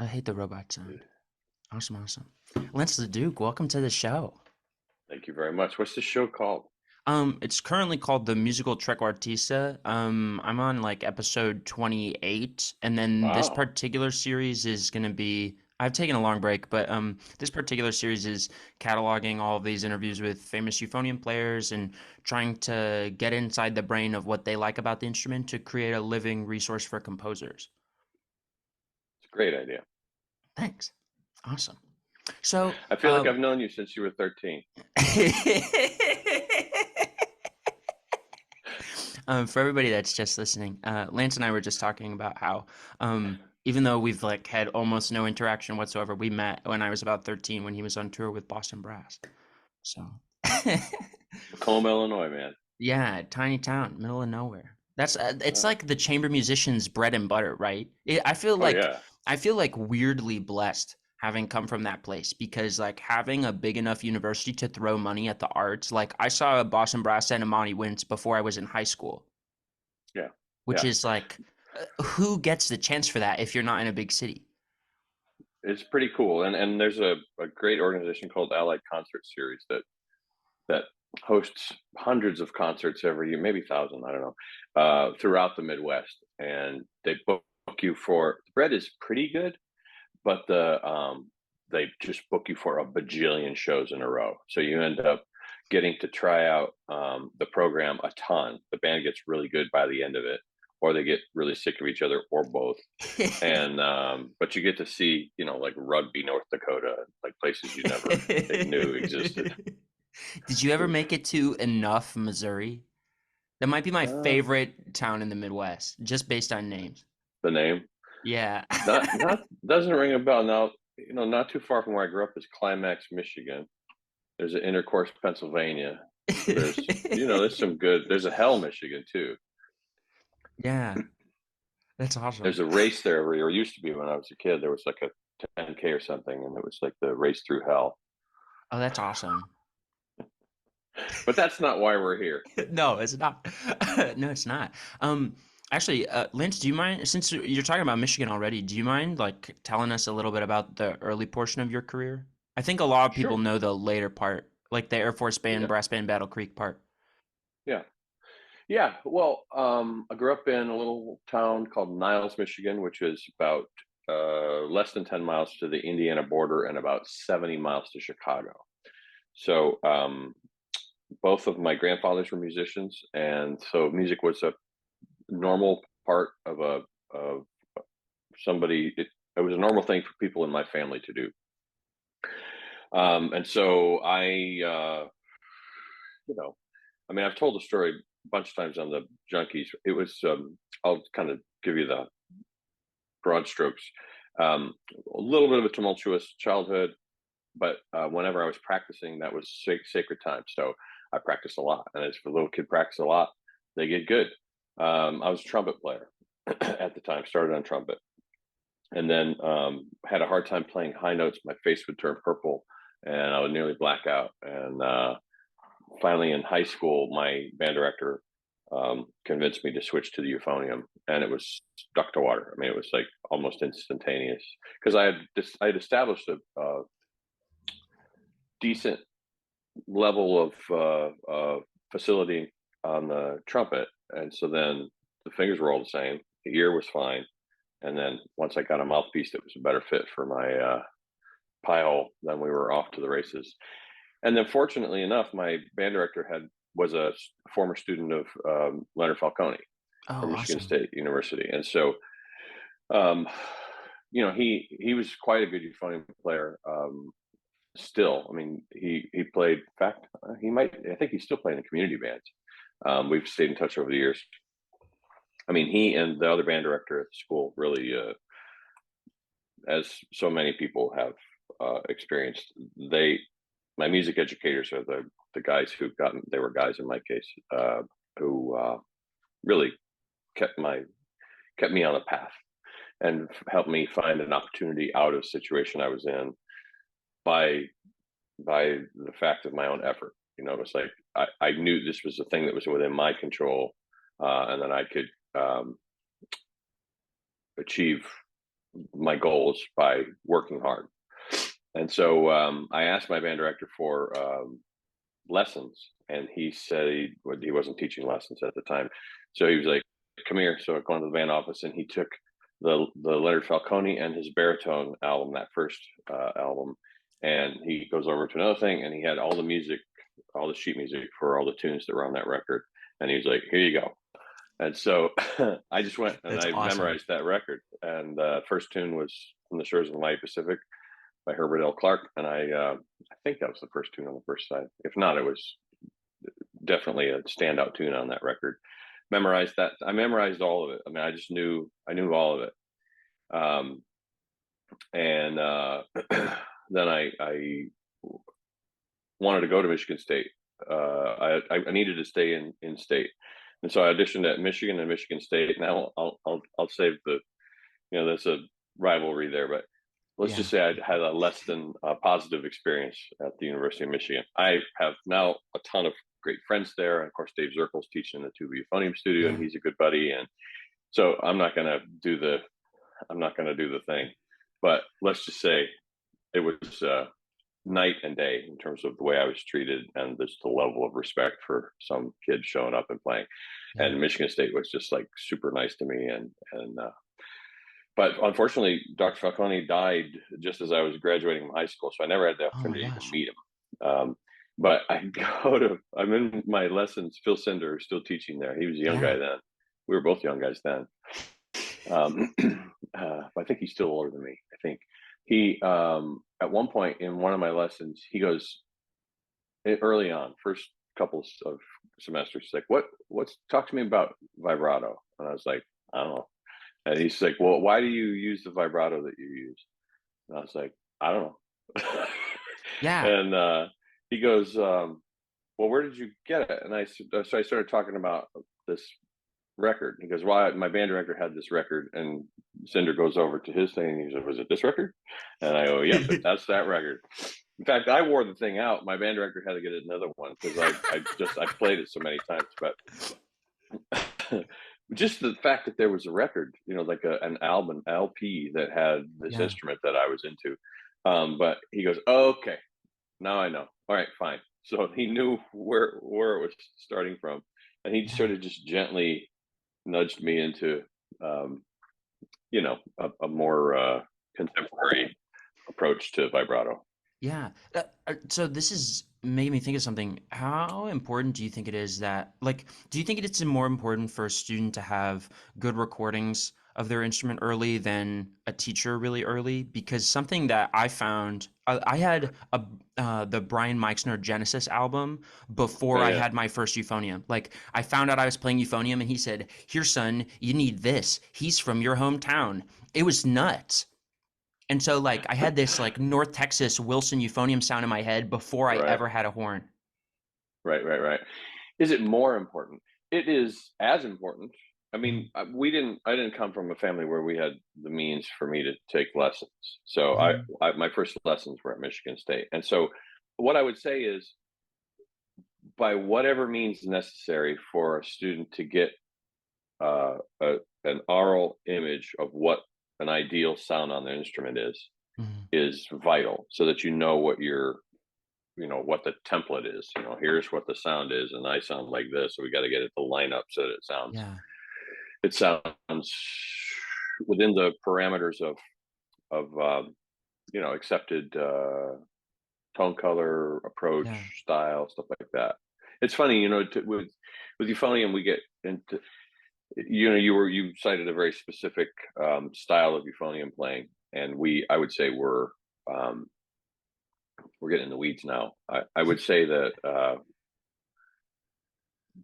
I hate the robot sound. Awesome, awesome. Lance LaDuke, welcome to the show. Thank you very much. What's the show called? It's currently called the Musical Trek Artista. I'm on like episode 28, and then this Wow. particular series is gonna be. I've taken a long break, but this particular series is cataloging all of these interviews with famous euphonium players and trying to get inside the brain of what they like about the instrument to create a living resource for composers. It's a great idea. Thanks. Awesome. So, I feel like I've known you since you were 13. For everybody that's just listening, Lance and I were just talking about how, even though we've like had almost no interaction whatsoever, we met when I was about 13 when he was on tour with Boston Brass. So, Macomb, Illinois, man. yeah, tiny town, middle of nowhere. That's it's Oh, like the chamber musician's bread and butter, right? oh yeah. I feel like weirdly blessed having come from that place because like having a big enough university to throw money at the arts. Like I saw a Boston Brass and a Monty Wintz before I was in high school, Yeah. which Yeah. is like who gets the chance for that if you're not in a big city? It's pretty cool. And there's a great organization called Allied Concert Series that hosts hundreds of concerts every year, maybe thousand, I don't know, throughout the Midwest. And they book you for the bread is pretty good, but they just book you for a bajillion shows in a row. So you end up getting to try out the program a ton. The band gets really good by the end of it, or they get really sick of each other, or both. And but you get to see, like Rugby, North Dakota, like places you never knew existed. Did you ever make it to Enough, Missouri? That might be my Uh, favorite town in the Midwest, just based on names. the name Yeah. not doesn't ring a bell now. Not too far from where I grew up is Climax, Michigan. There's an Intercourse, Pennsylvania. There's some good. There's a Hell, Michigan too. Yeah, that's awesome. There's a race there every year. It used to be when I was a kid. There was like a 10K or something, and it was like the race through hell. Oh, that's awesome. But that's not why we're here. No, it's not. No, it's not. Actually, Lynch, do you mind, since you're talking about Michigan already, do you mind like telling us a little bit about the early portion of your career? I think a lot of people Sure. know the later part, like the Air Force Band, Yeah. Brass Band, Battle Creek part. Yeah. Yeah. Well, I grew up in a little town called Niles, Michigan, which is about less than 10 miles to the Indiana border and about 70 miles to Chicago. So both of my grandfathers were musicians, and so music was a normal part of of somebody. It was a normal thing for people in my family to do. And so you know, I've told the story a bunch of times on the Junkies. It was, I'll kind of give you the broad strokes. A little bit of a tumultuous childhood, but whenever I was practicing, that was sacred time. So I practiced a lot, and as a little kid practice a lot, they get good. I was a trumpet player at the time, started on trumpet, and then had a hard time playing high notes. My face would turn purple, and I would nearly black out. And finally, in high school, my band director convinced me to switch to the euphonium, and it was stuck to water. I mean, it was like almost instantaneous because I had established a decent level of facility on the trumpet, and so then the fingers were all the same. The ear was fine, and then once I got a mouthpiece that was a better fit for my pie hole, then we were off to the races. And then, fortunately enough, my band director was a former student of Leonard Falcone Oh, from Michigan awesome. State University, and so um, he was quite a good euphonium player. Still, I mean, he played. In fact, he might. I think he's still playing in community bands. We've stayed in touch over the years. I mean, he and the other band director at the school really, as so many people have experienced, my music educators are the guys who got. They were guys in my case who really kept kept me on the path and helped me find an opportunity out of the situation I was in by the fact of my own effort. It's like I knew this was a thing that was within my control, and then I could achieve my goals by working hard. And so I asked my band director for lessons, and he said he wasn't teaching lessons at the time. So he was like, "Come here." So I went to the band office, and he took the Leonard Falcone and his baritone album, that first album, and he goes over to another thing, and he had all the music, all the sheet music for all the tunes that were on that record, and he was like, "Here you go." And so I just went and That's I awesome. memorized that record. And the first tune was "From the Shores of the Mighty Pacific" by Herbert L. Clark, and I think that was the first tune on the first side. If not, it was definitely a standout tune on that record. Memorized that. I memorized all of it. I mean, I knew all of it. And then I wanted to go to Michigan State. I needed to stay in state, and so I auditioned at Michigan and Michigan State. Now I'll save the, there's a rivalry there, but let's Yeah. just say I had a less than positive experience at the University of Michigan. I have now a ton of great friends there, and of course Dave Zirkel's teaching in the tuba euphonium studio, and Yeah. he's a good buddy. And so I'm not gonna do the thing, but let's just say it was night and day in terms of the way I was treated and just the level of respect for some kids showing up and playing. Yeah. And Michigan State was just like super nice to me, and but unfortunately, Dr. Falcone died just as I was graduating from high school, so I never had the Oh my opportunity to even gosh. meet him. But I'm in my lessons. Phil Cinder is still teaching there. He was a young Yeah. guy then. We were both young guys then. I think he's still older than me. I think he, at one point in one of my lessons, he goes, early on, first couple of semesters, he's like, what's talk to me about vibrato? And I was like, I don't know. And he's like, well, why do you use the vibrato that you use? And I was like, I don't know. Yeah. And he goes, well, where did you get it? And so I started talking about this record. He goes, well, my band director had this record. And Cinder goes over to his thing, and he said, was it this record? And I go, yep, that's that record. In fact, I wore the thing out. My band director had to get another one because I played it so many times. But just the fact that there was a record, like an album LP that had this Yeah. instrument that I was into. But he goes, oh, okay, now I know. All right, fine. So he knew where it was starting from, and he Yeah. sort of just gently nudged me into, a more contemporary approach to vibrato. Yeah. So this is making me think of something. How important do you think it is that, like, do you think it's more important for a student to have good recordings of their instrument early than a teacher really early? Because something that I found, I had the Brian Meixner Genesis album before Oh I yeah, had my first euphonium. Like, I found out I was playing euphonium, and he said, "Here, son, you need this. He's from your hometown." It was nuts. And so like I had this like North Texas Wilson euphonium sound in my head before I right, ever had a horn. right. Is it more important? It is as important. I Mhm, mean, I didn't come from a family where we had the means for me to take lessons. So mhm, my first lessons were at Michigan State. And so what I would say is, by whatever means necessary for a student to get uh, a, an aural image of what an ideal sound on the instrument mhm. is vital, so that what the template is. Here's what the sound is, and I sound like this, so we got to get it to line up so that Yeah, it sounds within the parameters of accepted tone, color, approach, yeah, style, stuff like that. It's funny, with euphonium we get into, you cited a very specific style of euphonium playing, and I would say um, we're getting in the weeds now. I would say that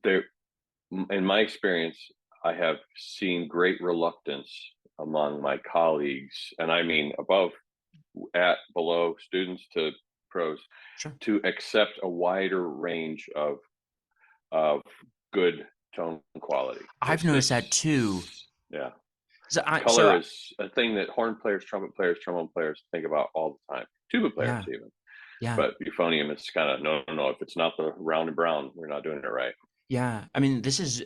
there, in my experience, I have seen great reluctance among my colleagues, and I mean above, below, students to pros, sure. to accept a wider range of good tone quality. I've It's noticed this, that too. yeah. So Color is a thing that horn players, trumpet players, trombone players think about all the time. Tuba players yeah, even. yeah. But euphonium is kind of, no. If it's not the round and brown, we're not doing it right. Yeah, I mean, this is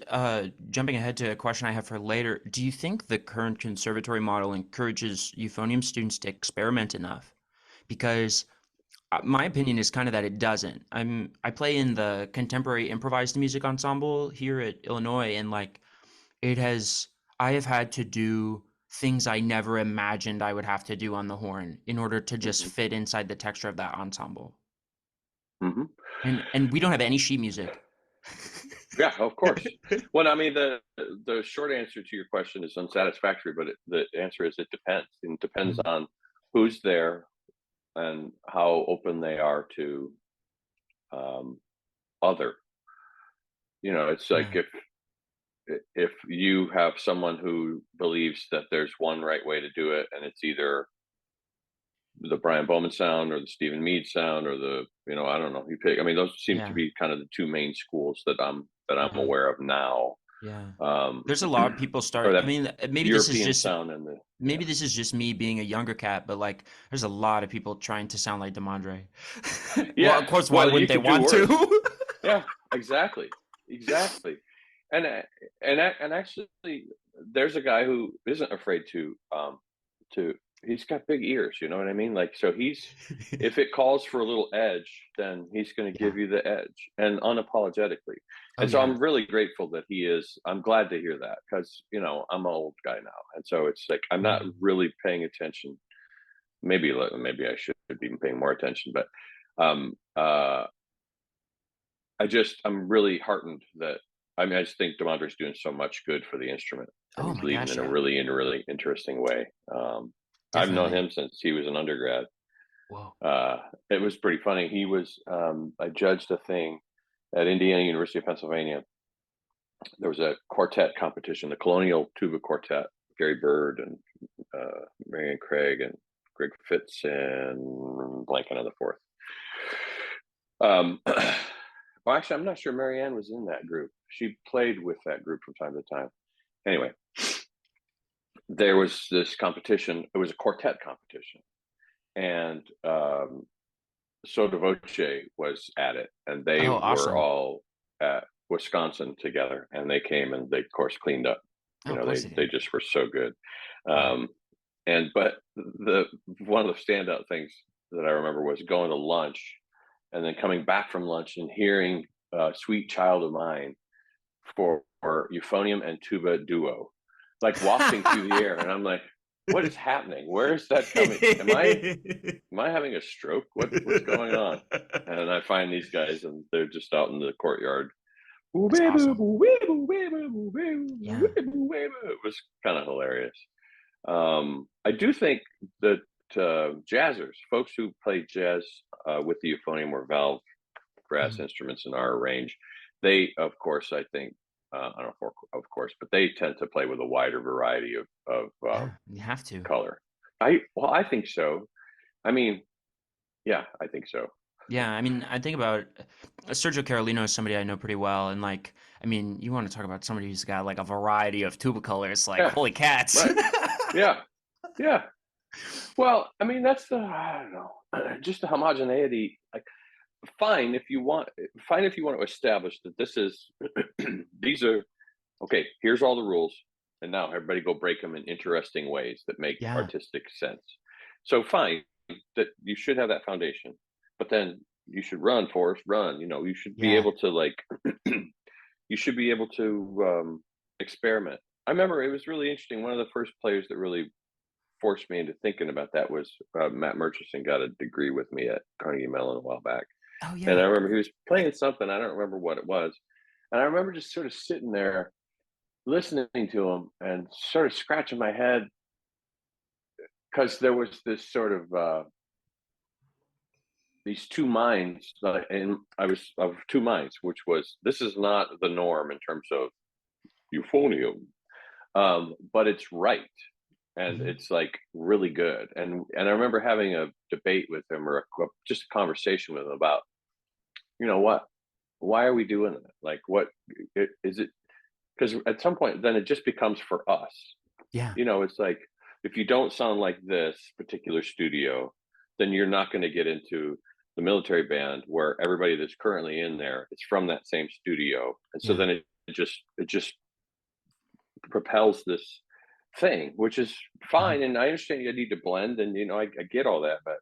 jumping ahead to a question I have for later. Do you think the current conservatory model encourages euphonium students to experiment enough? Because my opinion is kind of that it doesn't. I play in the contemporary improvised music ensemble here at Illinois, and like it has I have had to do things I never imagined I would have to do on the horn in order to just Hmm. fit inside the texture of that ensemble. Hmm. And we don't have any sheet music. Yeah, of course. Well, I mean, the short answer to your question is unsatisfactory, but the answer is it depends. It depends Mm, on who's there and how open they are to um, other. It's like yeah. if you have someone who believes that there's one right way to do it, and it's either the Brian Bowman sound or the Stephen Mead sound or I don't know, you pick. I mean, those seem to Yeah. be kind of the two main schools that I'm Yeah. aware of now. Yeah. Um, There's a lot of people or start. I that mean, European sound and the yeah. maybe this is just me being a younger cat, but like there's a lot of people trying to sound like Demandre. Well, Yeah, of course, why well, you wouldn't they could do want worse. to? Yeah, exactly, exactly. And actually, there's a guy who isn't afraid to. He's got big ears. You know what I mean? Like, so if it calls for a little edge, then he's going to Yeah. give you the edge and unapologetically. Oh And so yeah. I'm really grateful that he is. I'm glad to hear that because I'm an old guy now, and so it's like I'm not Mm. really paying attention. Maybe I should be paying more attention, but um, uh, I'm really heartened that I just think Demondra's doing so much good for the instrument, and Oh he's my leading gosh, in a yeah. really interesting way. I've known Definitely. him since he was an undergrad. Whoa. Uh, it was pretty funny. I judged a thing at Indiana University of Pennsylvania. There was a quartet competition, the Colonial Tuba Quartet, Gary Bird and Marianne Craig and Greg Fitz and blanking on the fourth. Well, actually, I'm not sure Marianne was in that group. She played with that group from time to time. Anyway, there was this competition. It was a quartet competition, and Sotto Voce was at it, and they Oh, were awesome. all at Wisconsin together, and they came and they, of course, cleaned up. Oh, of They course they they did. just were so good. Yeah. Um, and but the one of the standout things that I remember was going to lunch, and then coming back from lunch and hearing "Sweet Child of Mine" for euphonium and tuba duo, like wafting through the air, and I'm like, "What is happening? Where is that coming? Am I having a stroke? What's going on?" And I find these guys, and they're just out in the courtyard. That's awesome. Yeah. It was kind of hilarious. I do think that jazzers, folks who play jazz with the euphonium or valve brass Mhm. instruments in our range, they, of course, I think, I don't know, of course, but they tend to play with a wider variety of Yeah, you have to. color. I think so. I mean, yeah, I think so. Yeah, I mean, I think about Sergio Carolino is somebody I know pretty well, and like, I mean, you want to talk about somebody who's got like a variety of tuba colors, like Yeah, holy cats. right. Yeah, yeah. Well, I mean, I don't know, just the homogeneity. Like, fine if you want, fine if you want to establish that this is, these are okay. Here's all the rules, and now everybody go break them in interesting ways that make Yeah, artistic sense. So fine that you should have that foundation, but then you should run, Forrest, run. You should be yeah, able to like, you should be able to experiment. I remember it was really interesting. One of the first players that really forced me into thinking about that was Matt Murchison. Got a degree with me at Carnegie Mellon a while back, oh and I yeah. remember he was playing something. I don't remember what it was, and I remember just sort of sitting there listening to him and sort of scratching my head because there was this sort of these two minds, and I was of two minds, which was this is not the norm in terms of euphonium, but it's right and Hmm. it's like really good. And I remember having a debate with him or just a conversation with him about what why are we doing it? Like, what is it? Because at some point, then it just becomes for us. Yeah, It's like if you don't sound like this particular studio, then you're not going to get into. the military band where everybody that's currently in there is from that same studio, and so Yeah. then it just propels this thing, which is Mhm. fine. And I understand you need to blend, and I get all that, but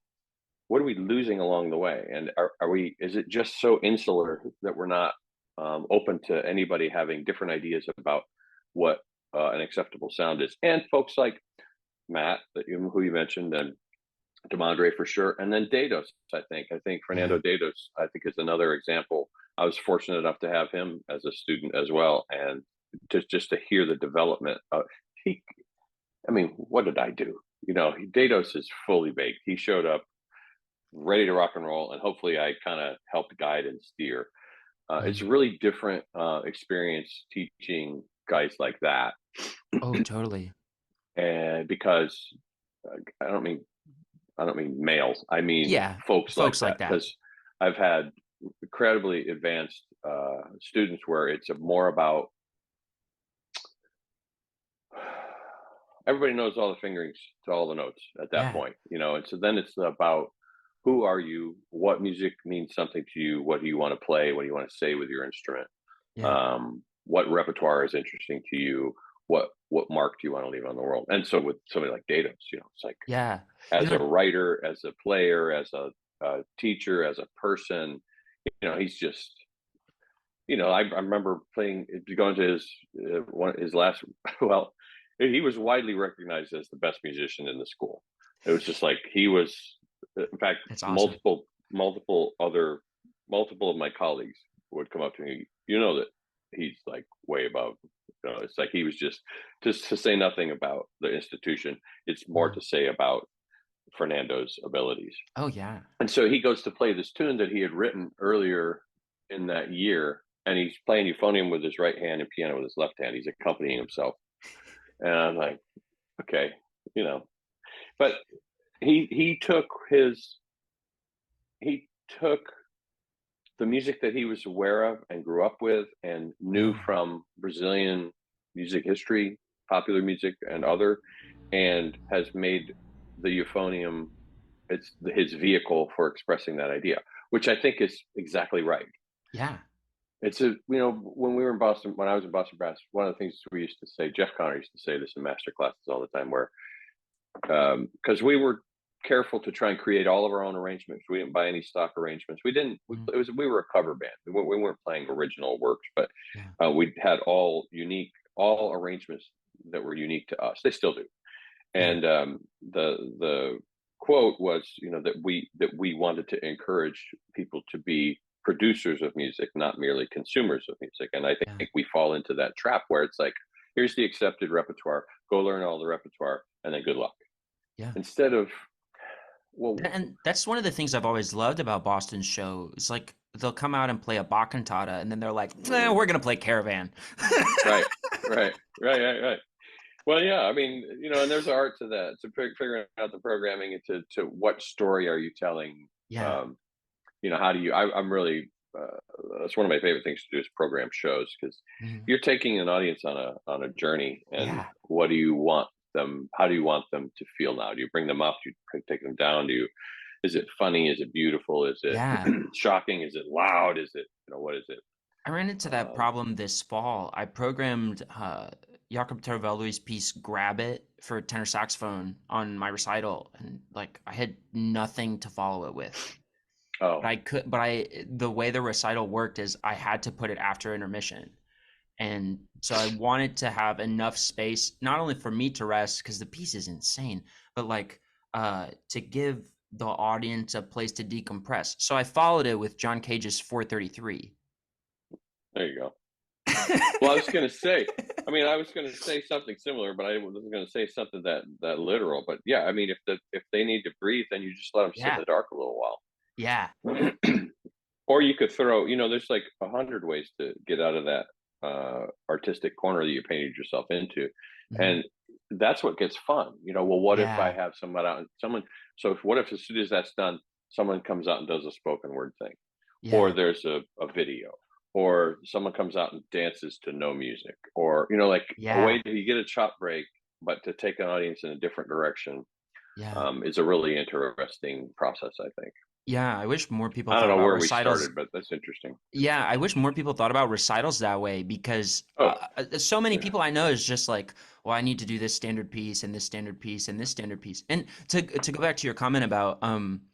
what are we losing along the way? And are we? Is it just so insular that we're not open to anybody having different ideas about what an acceptable sound is? And folks like Matt, who you mentioned, and Demondre for sure, and then Dados. I think Yeah. Fernando Dados, I think, is another example. I was fortunate enough to have him as a student as well, and just to hear the development. He, I mean, what did I do? Dados is fully baked. He showed up ready to rock and roll, and hopefully, I kind of helped guide and steer. It's a Mhm. really different experience teaching guys like that, Oh, totally. and because I don't mean I don't mean males. I mean Yeah. folks like Folks that, like that. because I've had incredibly advanced students where it's more about everybody knows all the fingerings to all the notes at that Yeah. point, and so then it's about who are you, what music means something to you, what do you want to play, what do you want to say with your instrument, Yeah. what repertoire is interesting to you, what mark do you want to leave on the world. And so with somebody like Datos, it's like, Yeah. You as a know, writer, as a player, as a teacher, as a person, he's just, I remember going to his last, well, he was widely recognized as the best musician in the school. It was just like he was, in fact, that's awesome. multiple of my colleagues would come up to me, that he's like way above, it's like he was just to say nothing about the institution. It's more Mhm. to say about Fernando's abilities. Oh, yeah. And so he goes to play this tune that he had written earlier in that year, and he's playing euphonium with his right hand and piano with his left hand. He's accompanying himself, and I'm like, okay, you know. But he took he took the music that he was aware of and grew up with and knew Yeah. from Brazilian music history, popular music, and other, and has made the euphonium his vehicle for expressing that idea, which I think is exactly right. Yeah. When we were in Boston, when I was in Boston Brass, one of the things we used to say, Jeff Connor used to say this in master classes all the time, where because we were careful to try and create all of our own arrangements. We didn't buy any stock arrangements. We didn't. Mhm. We were a cover band. We weren't playing original works, but Yeah. we had all arrangements that were unique to us. They still do. Yeah. And the quote was, that we wanted to encourage people to be producers of music, not merely consumers of music. And I Yeah. think we fall into that trap where it's like, here's the accepted repertoire, go learn all the repertoire, and then good luck. Yeah. Instead of, well, And that's one of the things I've always loved about Boston's show. It's like they'll come out and play a Bach cantata, and then they're like, mhm, we're gonna play Caravan." right, right. Well, yeah, I mean, and there's art to that, to figuring out the programming and to what story are you telling. Yeah. Um, how do you? I'm really. That's one of my favorite things to do is program shows, because Mhm. you're taking an audience on a journey, and Yeah. what do you want them? How do you want them to feel now? Do you bring them up? Do you take them down? Is it funny? Is it beautiful? Is it Yeah. shocking? Is it loud? Is it, what is it? I ran into that Um, problem this fall. I programmed Jakob Terveldu's piece "Grab It" for tenor saxophone on my recital, and like I had nothing to follow it with. But oh, the way the recital worked is I had to put it after intermission. And so I wanted to have enough space, not only for me to rest, because the piece is insane, but like to give the audience a place to decompress. So I followed it with John Cage's 433. there you go. Well, I was going to say, I was going to say something similar, but I wasn't going to say something that literal. But yeah, I mean, if they need to breathe, then you just let them sit in Yeah. the dark a little Yeah. while. Or you could throw, there's like 100 ways to get out of that artistic corner that you painted yourself into, Mhm. and that's what gets fun. Well, what if I Yeah. have someone? So what if, as soon as that's done, someone comes out and does a spoken word thing, or Yeah. there's a video, or someone comes out and dances to no music, or like a way Yeah. that you get a chop break, but to take an audience in a different direction, Yeah. is a really interesting process, I think. Yeah, I wish more people I don't thought know about where we recitals. started, but that's interesting. Yeah, I wish more people thought about recitals that way because Oh, so many yeah. people I know is just like, well, I need to do this standard piece and this standard piece and this standard piece. And to go back to your comment about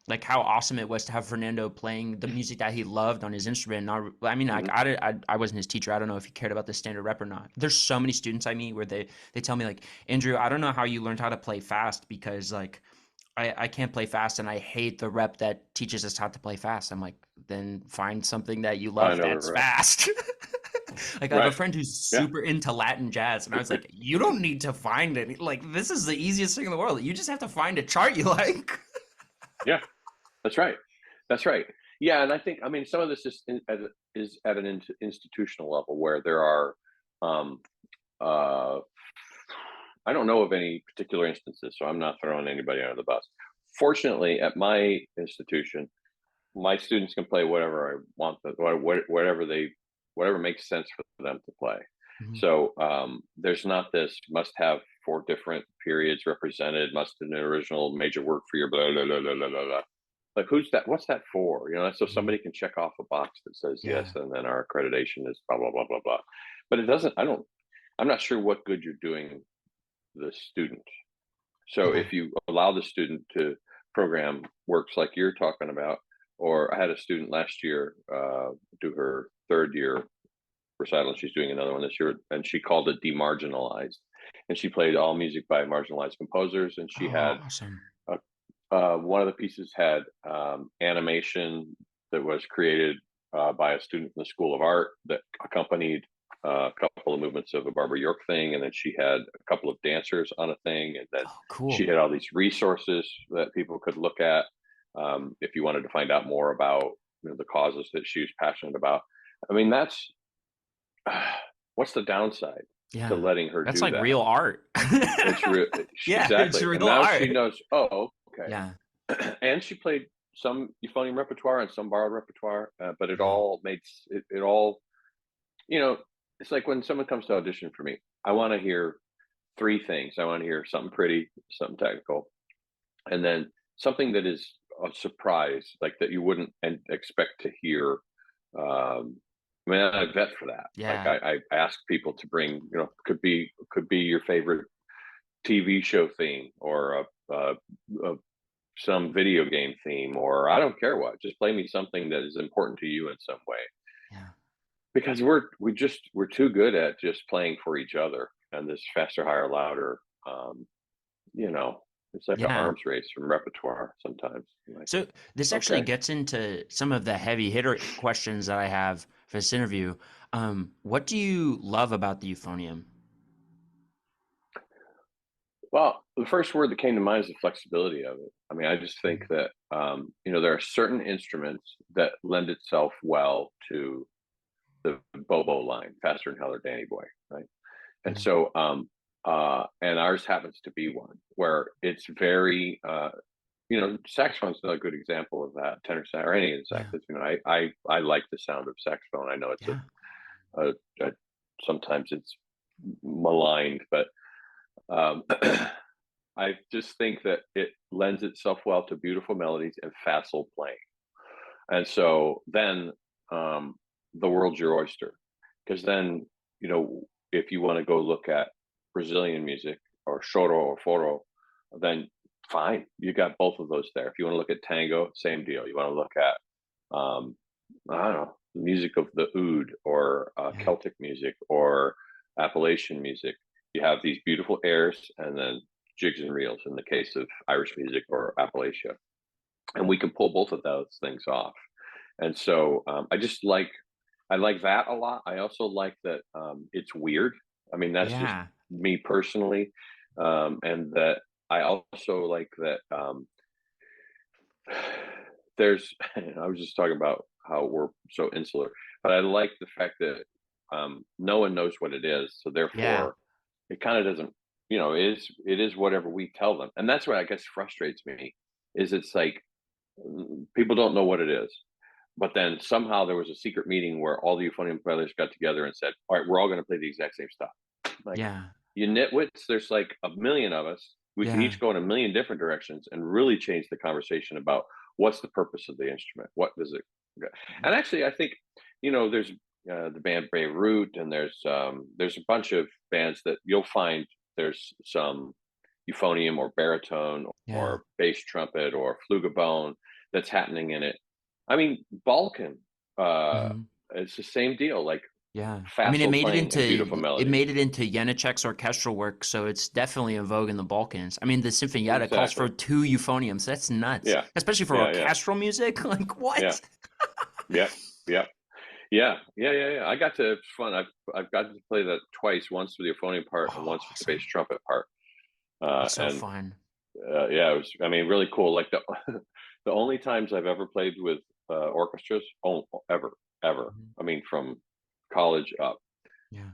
like how awesome it was to have Fernando playing the music that he loved on his instrument. And I mean, like Hmm. I wasn't his teacher. I don't know if he cared about the standard rep or not. There's so many students I meet where they tell me like, Andrew, I don't know how you learned how to play fast because like I can't play fast and I hate the rep that teaches us how to play fast. I'm like, then find something that you I love know the that's rep. fast. Like I have a Right. friend who's Yeah. super into Latin jazz, and I was like, you don't need to find any. Like this is the easiest thing in the world. You just have to find a chart you like. Yeah. That's right. That's right. Yeah, and I think, I mean, some of this is at an institutional level where there are, um, uh, I don't know of any particular instances, so I'm not throwing anybody under the bus. Fortunately, at my institution, my students can play whatever I want them, whatever makes sense for them to play. Mhm. So there's not this must have four different periods represented, must an original major work for your blah blah blah blah blah blah. Like who's that? What's that for? You know, so Mhm. somebody can check off a box that says yes, Yeah. and then our accreditation is blah blah blah blah blah. But it doesn't. I don't. I'm not sure what good you're doing the student. So Yeah. if you allow the student to program works like you're talking about, or I had a student last year do her third year recital, and she's doing another one this year, and she called it demarginalized, and she played all music by marginalized composers, and she Oh, had awesome. a, one of the pieces had animation that was created by a student from the School of Art that accompanied a couple of movements of a Barbara York thing, and then she had a couple of dancers on a thing, and then Oh, she cool. had all these resources that people could look at if you wanted to find out more about the causes that she was passionate about. I mean, that's what's the downside to Yeah. letting her That's do like that? real art. It's real, Yeah, it's exactly. And real now she art. knows. Oh, okay. Yeah. And she played some euphonium repertoire and some borrowed repertoire, but it Yeah. all made it all. You know, it's like when someone comes to audition for me, I want to hear three things. I want to hear something pretty, something technical, and then something that is a surprise, like that you wouldn't expect to hear. I mean, I vet for that. Like Yeah. I ask people to bring, could be your favorite TV show theme or a some video game theme, or I don't care what. Just play me something that is important to you in some way. Yeah. Because we're too good at just playing for each other and this faster, higher, louder. Um, you know, it's like an Yeah. arms race from repertoire sometimes. Like, So this actually okay, gets into some of the heavy hitter questions that I have for this interview. What do you love about the euphonium? well, the first word that came to mind is the flexibility of it. I mean, I just think Mm. that there are certain instruments that lend itself well to the Bobo line, faster than Hell or Danny Boy, right? And Mhm. so, and ours happens to be one where it's very, saxophone's a good example of that. Tenor sax or any of the Yeah. saxes. I like the sound of saxophone. I know it's Yeah. a sometimes it's maligned, but um, I just think that it lends itself well to beautiful melodies and facile playing. And so then the world's your oyster. Because then, if you want to go look at Brazilian music or choro or foro, then fine, you got both of those there. If you want to look at tango, same deal. You want to look at, I don't know, the music of the oud or Yeah. Celtic music or Appalachian music. You have these beautiful airs and then jigs and reels in the case of Irish music or Appalachia. And we can pull both of those things off. And so I like that a lot. I also like that it's weird. I mean, that's just Yeah. me personally, and that I also like that there's. I was just talking about how we're so insular, but I like the fact that no one knows what it is, so Yeah. therefore it kind of doesn't. It is whatever we tell them, and that's what I guess frustrates me. Is it's like people don't know what it is. But then somehow there was a secret meeting where all the euphonium players got together and said, "All right, we're all going to play the exact same stuff." Like, Yeah. you nitwits, there's like a million of us. We can Yeah. each go in a million different directions and really change the conversation about what's the purpose of the instrument? What does it? And actually, I think there's the band Beirut, and there's a bunch of bands that you'll find there's some euphonium or baritone Yeah. or bass trumpet or flugabone that's happening in it. I mean, Balkan, uh, Hmm. it's the same deal, like Yeah. I mean, facile playing and beautiful it melodies. made it into Janacek's orchestral work, so it's definitely in vogue in the Balkans. I mean, the Sinfonietta calls for Exactly. two euphoniums. That's nuts, Yeah. especially for Yeah. Yeah. orchestral music. Like Yeah. what? Yeah. Yeah. Yeah. Yeah. Yeah. Yeah. I got to it's fun. I've got to play that twice, once with the euphonium part and Oh, once with the bass awesome. trumpet part. That's so And fun. yeah, it was. I mean, really cool. Like the the only times I've ever played with orchestras, oh, ever. Mhm. I mean, from college up, Yeah.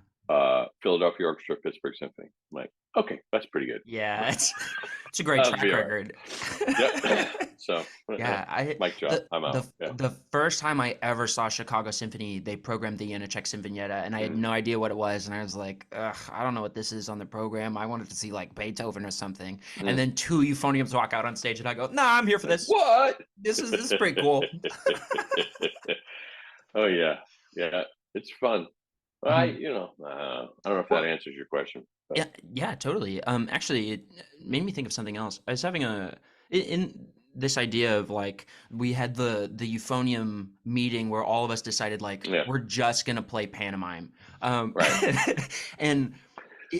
Philadelphia Orchestra, Pittsburgh Symphony. I'm like, okay, that's pretty good. Yeah, it's a great That'll be track all right. record. Yep. So, Yeah, mic drop. I'm out. Yeah. the first time I ever saw Chicago Symphony, they programmed the Janacek Sinfonietta, and I had Mm, no idea what it was, and I was like, ugh, I don't know what this is on the program. I wanted to see like Beethoven or something, and mm. then two euphoniums walk out on stage, and I go, Nah, I'm here for Like this. what? This is pretty cool. Oh yeah, yeah. It's fun. Mhm. I don't know if that Well, answers your question, but yeah, yeah, totally. Actually, it made me think of something else. I was having in this idea of like we had the euphonium meeting where all of us decided like yeah, we're just gonna play pantomime, um, right. and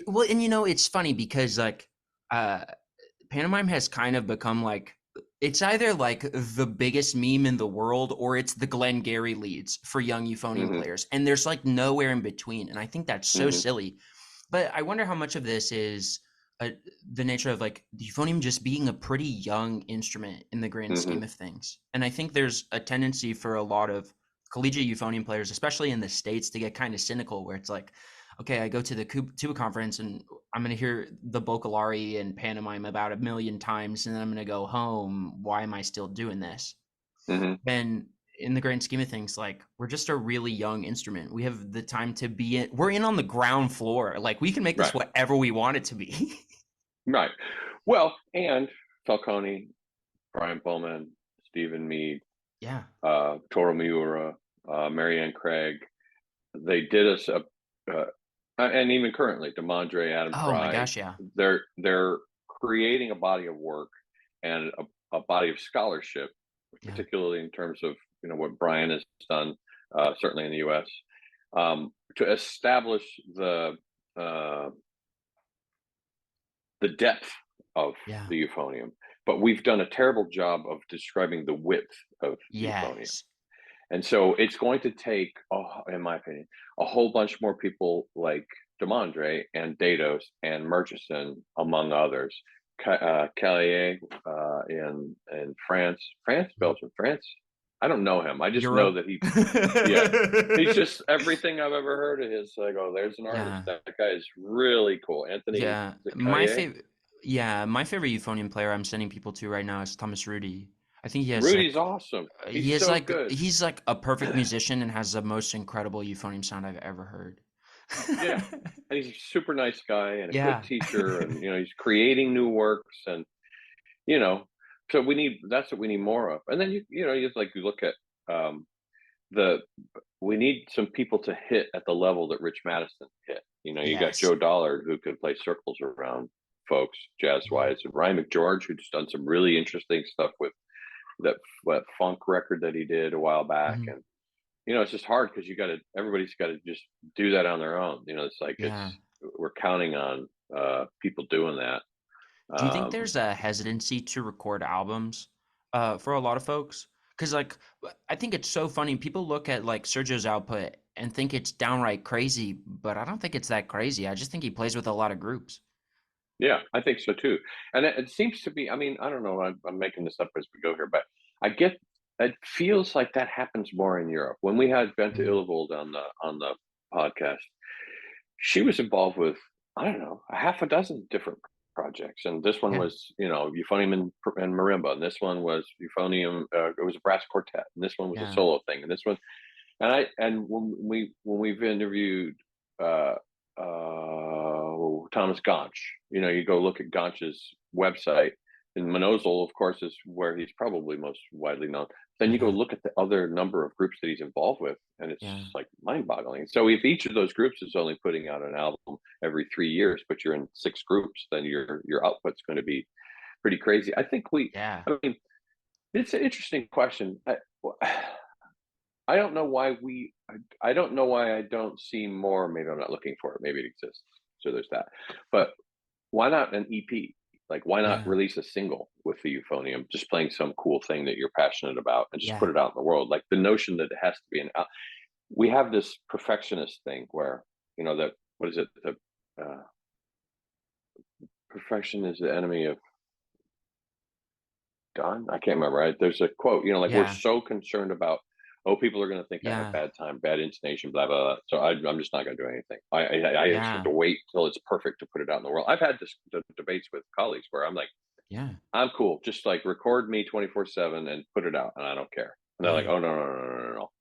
well, and it's funny because like uh, pantomime has kind of become like it's either like the biggest meme in the world or it's the Glengarry leads for young euphonium Hmm. players, and there's like nowhere in between, and I think that's so Hmm. silly. But I wonder how much of this is uh, the nature of like the euphonium just being a pretty young instrument in the grand Hmm. scheme of things. And I think there's a tendency for a lot of collegiate euphonium players, especially in the States, to get kind of cynical where it's like, okay, I go to the tuba conference and I'm going to hear the Boccalari and pantomime about a million times and then I'm going to go home. Why am I still doing this? Hmm. Then in the grand scheme of things, like we're just a really young instrument. We have the time to be in. We're in on the ground floor. Like we can make this Right. whatever we want it to be. Right. Well, and Falcone, Brian Bowman, Stephen Mead, Yeah. Toro Miura, Marianne Craig, they did us and even currently, Demondre, Adam Oh my Fry, gosh. Yeah. they're creating a body of work and a body of scholarship, Yeah. particularly in terms of what Brian has done, certainly in the U.S. To establish uh, the depth of Yeah. the euphonium, but we've done a terrible job of describing the width of the euphonium. Yes. And so it's going to take, in my opinion, a whole bunch more people like Demondre and Dados and Murchison, among others. Callier in Belgium, France. I don't know him. I just know Europe. that yeah, he's just everything I've ever heard of his. I go, there's an artist. Yeah. That guy is really cool. Anthony, Yeah. is it My Callier? favorite. Yeah, my favorite euphonium player I'm sending people to right now is Thomas Rudy. I think Rudy's awesome. He's so good. he's like a perfect musician and has the most incredible euphonium sound I've ever heard. Yeah, and he's a super nice guy and a good Yeah. teacher, and he's creating new works, and you know, so that's what we need more of. And then you look at um, the we need some people to hit at the level that Rich Madison hit. You got Yes. Joe Dollard who could play circles around folks jazz Yeah. wise, and Ryan McGeorge who's done some really interesting stuff with that funk record that he did a while back, Mhm. and it's just hard because everybody's got to just do that on their own. It's like Yeah. we're counting on people doing that. Do you think Um, there's a hesitancy to record albums for a lot of folks? Because like I think it's so funny. People look at like Sergio's output and think it's downright crazy, but I don't think it's that crazy. I just think he plays with a lot of groups. yeah, I think so too. And it seems to be. I mean, I don't know. I'm making this up as we go here, but I get. It feels like that happens more in Europe. When we had Bente Mhm. Illvold on the podcast, she was involved with, I don't know, a half a dozen different projects, and this one Yeah. was euphonium and marimba, and this one was euphonium. It was a brass quartet, and this one was a Yeah. solo thing, and this one. And when we've interviewed uh, Thomas Gonch, you go look at Gonch's website, and Manozel, of course, is where he's probably most widely known. Then you go Yeah. look at the other number of groups that he's involved with, and it's Yeah. just like mind-boggling. So if each of those groups is only putting out an album every 3 years, but you're in 6 groups, then your output's going to be pretty crazy. Yeah. I mean, it's an interesting question. I don't know why I don't know why I don't see more. Maybe I'm not looking for it. Maybe it exists. So there's that. But why not an EP? Like, why not Yeah. release a single with the euphonium, just playing some cool thing that you're passionate about and just put Yeah. it out in the world? Like the notion that it has to be we have this perfectionist thing where, that, what is it? Perfection is the enemy of done. I can't remember. Right? There's a quote, like we're Yeah. so concerned about, oh, people are going to think I have Yeah. bad time, bad intonation, blah, blah, blah. So I'm just not going to do anything. I just have Yeah. to wait till it's perfect to put it out in the world. I've had debates with colleagues where I'm like, Yeah. I'm cool. Just like record me 24/7 and put it out, and I don't care. And they're like, Yeah. oh no, no, no, no, no, no.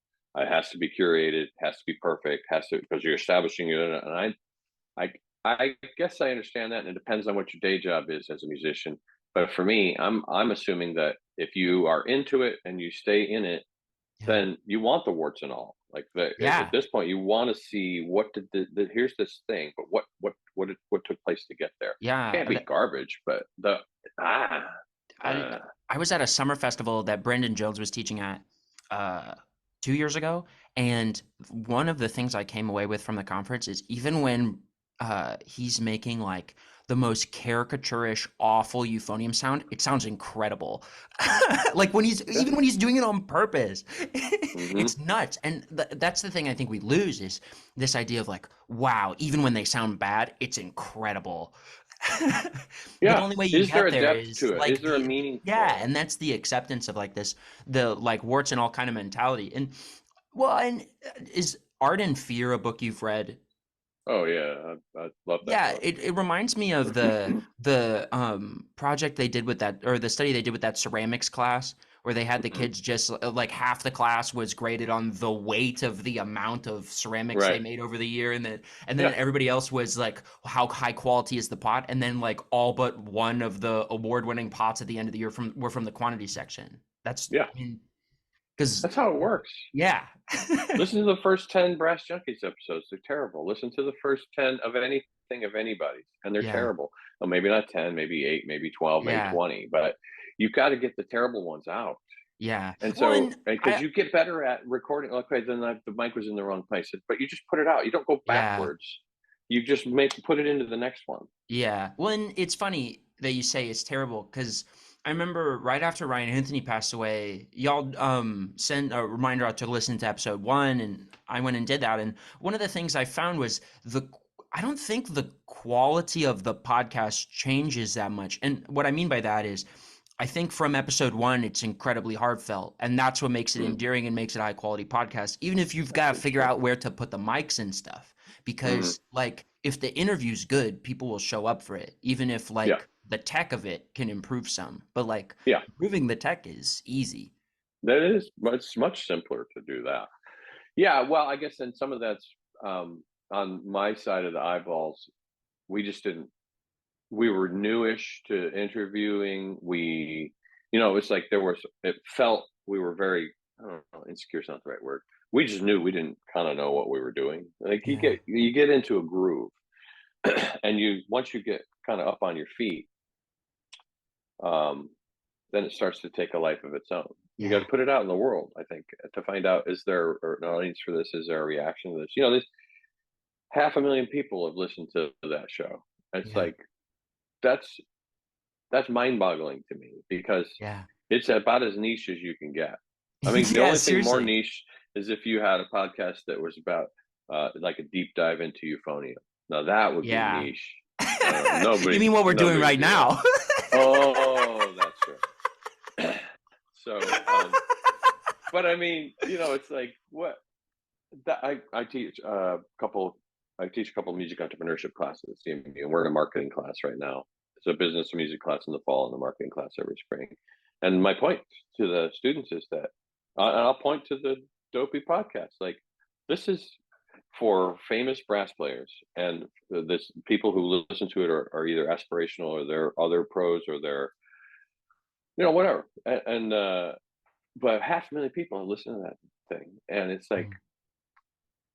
It has to be curated, has to be perfect, has to, because you're establishing it. And I, I guess I understand that, and it depends on what your day job is as a musician. But for me, I'm assuming that if you are into it and you stay in it, Yeah. then you want the warts and all. Like at Yeah. this point, you want to see what did here's this thing, but what took place to get there. Yeah. Can't be garbage, but the ah I uh, I was at a summer festival that Brandon Jones was teaching at uh 2 years ago, and one of the things I came away with from the conference is even when he's making like the most caricaturish, awful euphonium sound, it sounds incredible. Like when he's yeah. even when he's doing it on purpose, Hmm. it's nuts. And that's the thing I think we lose is this idea of like, wow, even when they sound bad, it's incredible. But the Yeah. only way you Is there get a there depth is to it? Is like there a yeah, meaningful? and that's the acceptance of like this the like warts and all kind of mentality. And well, and is Art and Fear a book you've read? Oh yeah, I love that Yeah, book. it reminds me of the project they did with that, or the study they did with that ceramics class, where they had the Hmm. kids just like half the class was graded on the weight of the amount of ceramics they Right. made over the year, and then Yeah. everybody else was like how high quality is the pot, and then like all but one of the award-winning pots at the end of the year were from the quantity section. That's, Yeah. I mean, because That's how it works. yeah, Listen to the first 10 Brass Junkies episodes. They're terrible. Listen to the first 10 of anything of anybody's, and they're yeah, terrible. Well, maybe not 10, maybe 8, maybe 12, maybe yeah, 20, but you've got to get the terrible ones out. yeah. And Well, so, and because I you get better at recording, okay, then the mic was in the wrong place, but you just put it out. You don't go yeah. backwards. You just put it into the next one. Yeah. Well, and it's funny that you say it's terrible because I remember right after Ryan Anthony passed away, y'all sent a reminder out to listen to episode 1, and I went and did that. And one of the things I found was I don't think the quality of the podcast changes that much. And what I mean by that is I think from episode 1 it's incredibly heartfelt, and that's what makes it Mm, endearing and makes it a high quality podcast, even if you've got to that's figure interesting. out where to put the mics and stuff. Hmm. Because like if the interview's good, people will show up for it, even if Yeah. like the tech of it can improve some. But like Yeah. improving the tech is easy. That is, it's much simpler to do that. Yeah. Well, I guess, and some of that's on my side of the eyeballs. We just didn't, we were newish to interviewing. It's like it felt we were very, I don't know, insecure is not the right word. We just knew we didn't kind of know what we were doing. Like Yeah. you get into a groove, and once you get kind of up on your feet, um, then it starts to take a life of its own. You got Yeah. to put it out in the world, I think, to find out, is there an audience for this? Is there a reaction to this? There's 500,000 people have listened to that show. It's Yeah. like that's that's mind-boggling to me because Yeah. it's about as niche as you can get. I mean, the Yeah, only thing more seriously. niche is if you had a podcast that was about like a deep dive into euphonium. Now that would be Yeah. niche. You mean what we're doing Nobody would right do that. now? Oh, that's right. So, but I mean, it's like what that I teach a couple. I teach a couple of music entrepreneurship classes at CMU, and we're in a marketing class right now. It's a business and music class in the fall and a marketing class every spring. And my point to the students is that, and I'll point to the Dopey podcast. Like, this is for famous brass players, and this people who listen to it are either aspirational or they're other pros or they're whatever. But 500,000 people listen to that thing, and it's like Mm,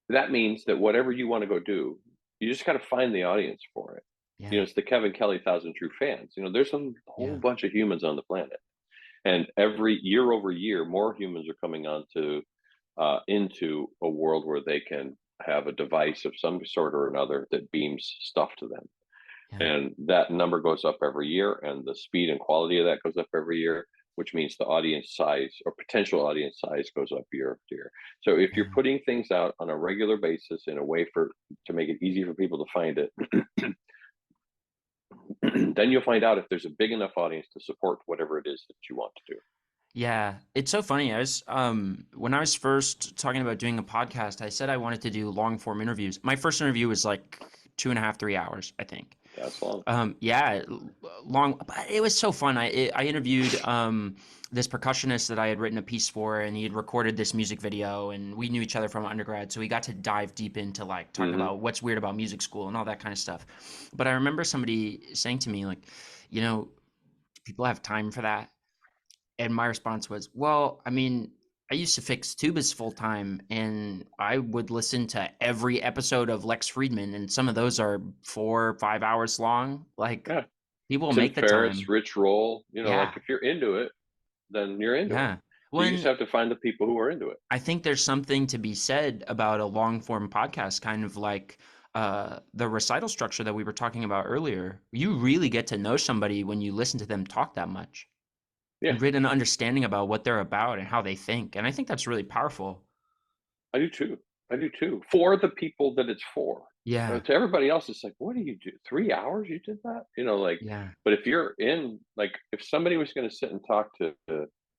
that means that whatever you want to go do, you just got to find the audience for it. yeah, It's the Kevin Kelly Thousand True Fans. There's a whole yeah, bunch of humans on the planet, and every year over year, more humans are coming onto into a world where they can have a device of some sort or another that beams stuff to them. yeah, And that number goes up every year, and the speed and quality of that goes up every year, which means the audience size or potential audience size goes up year after year. So if you're yeah. putting things out on a regular basis in a way to make it easy for people to find it, then you'll find out if there's a big enough audience to support whatever it is that you want to do. Yeah, it's so funny. I was when I was first talking about doing a podcast, I said I wanted to do long form interviews. My first interview was like 2.5, 3 hours, I think. That's long. Yeah, long, but it was so fun. I interviewed this percussionist that I had written a piece for, and he had recorded this music video, and we knew each other from undergrad, so we got to dive deep into like talking Hmm. about what's weird about music school and all that kind of stuff. But I remember somebody saying to me like, you know, people have time for that, and my response was, well, I mean, I used to fix tubas full time, and I would listen to every episode of Lex Friedman, and some of those are 4 or 5 hours long. Like, Yeah. people Tim make the Ferriss, time. Rich Roll, like Yeah, if you're into it, then you're into it. yeah. You just When have to find the people who are into it. I think there's something to be said about a long form podcast, kind of like the recital structure that we were talking about earlier. You really get to know somebody when you listen to them talk that much. Yeah, You get an understanding about what they're about and how they think, and I think that's really powerful. I do too. I do too. For the people that it's for. Yeah, To everybody else, it's like, what do you do? 3 hours you did that? yeah. But if you're in, like, if somebody was going to sit and talk to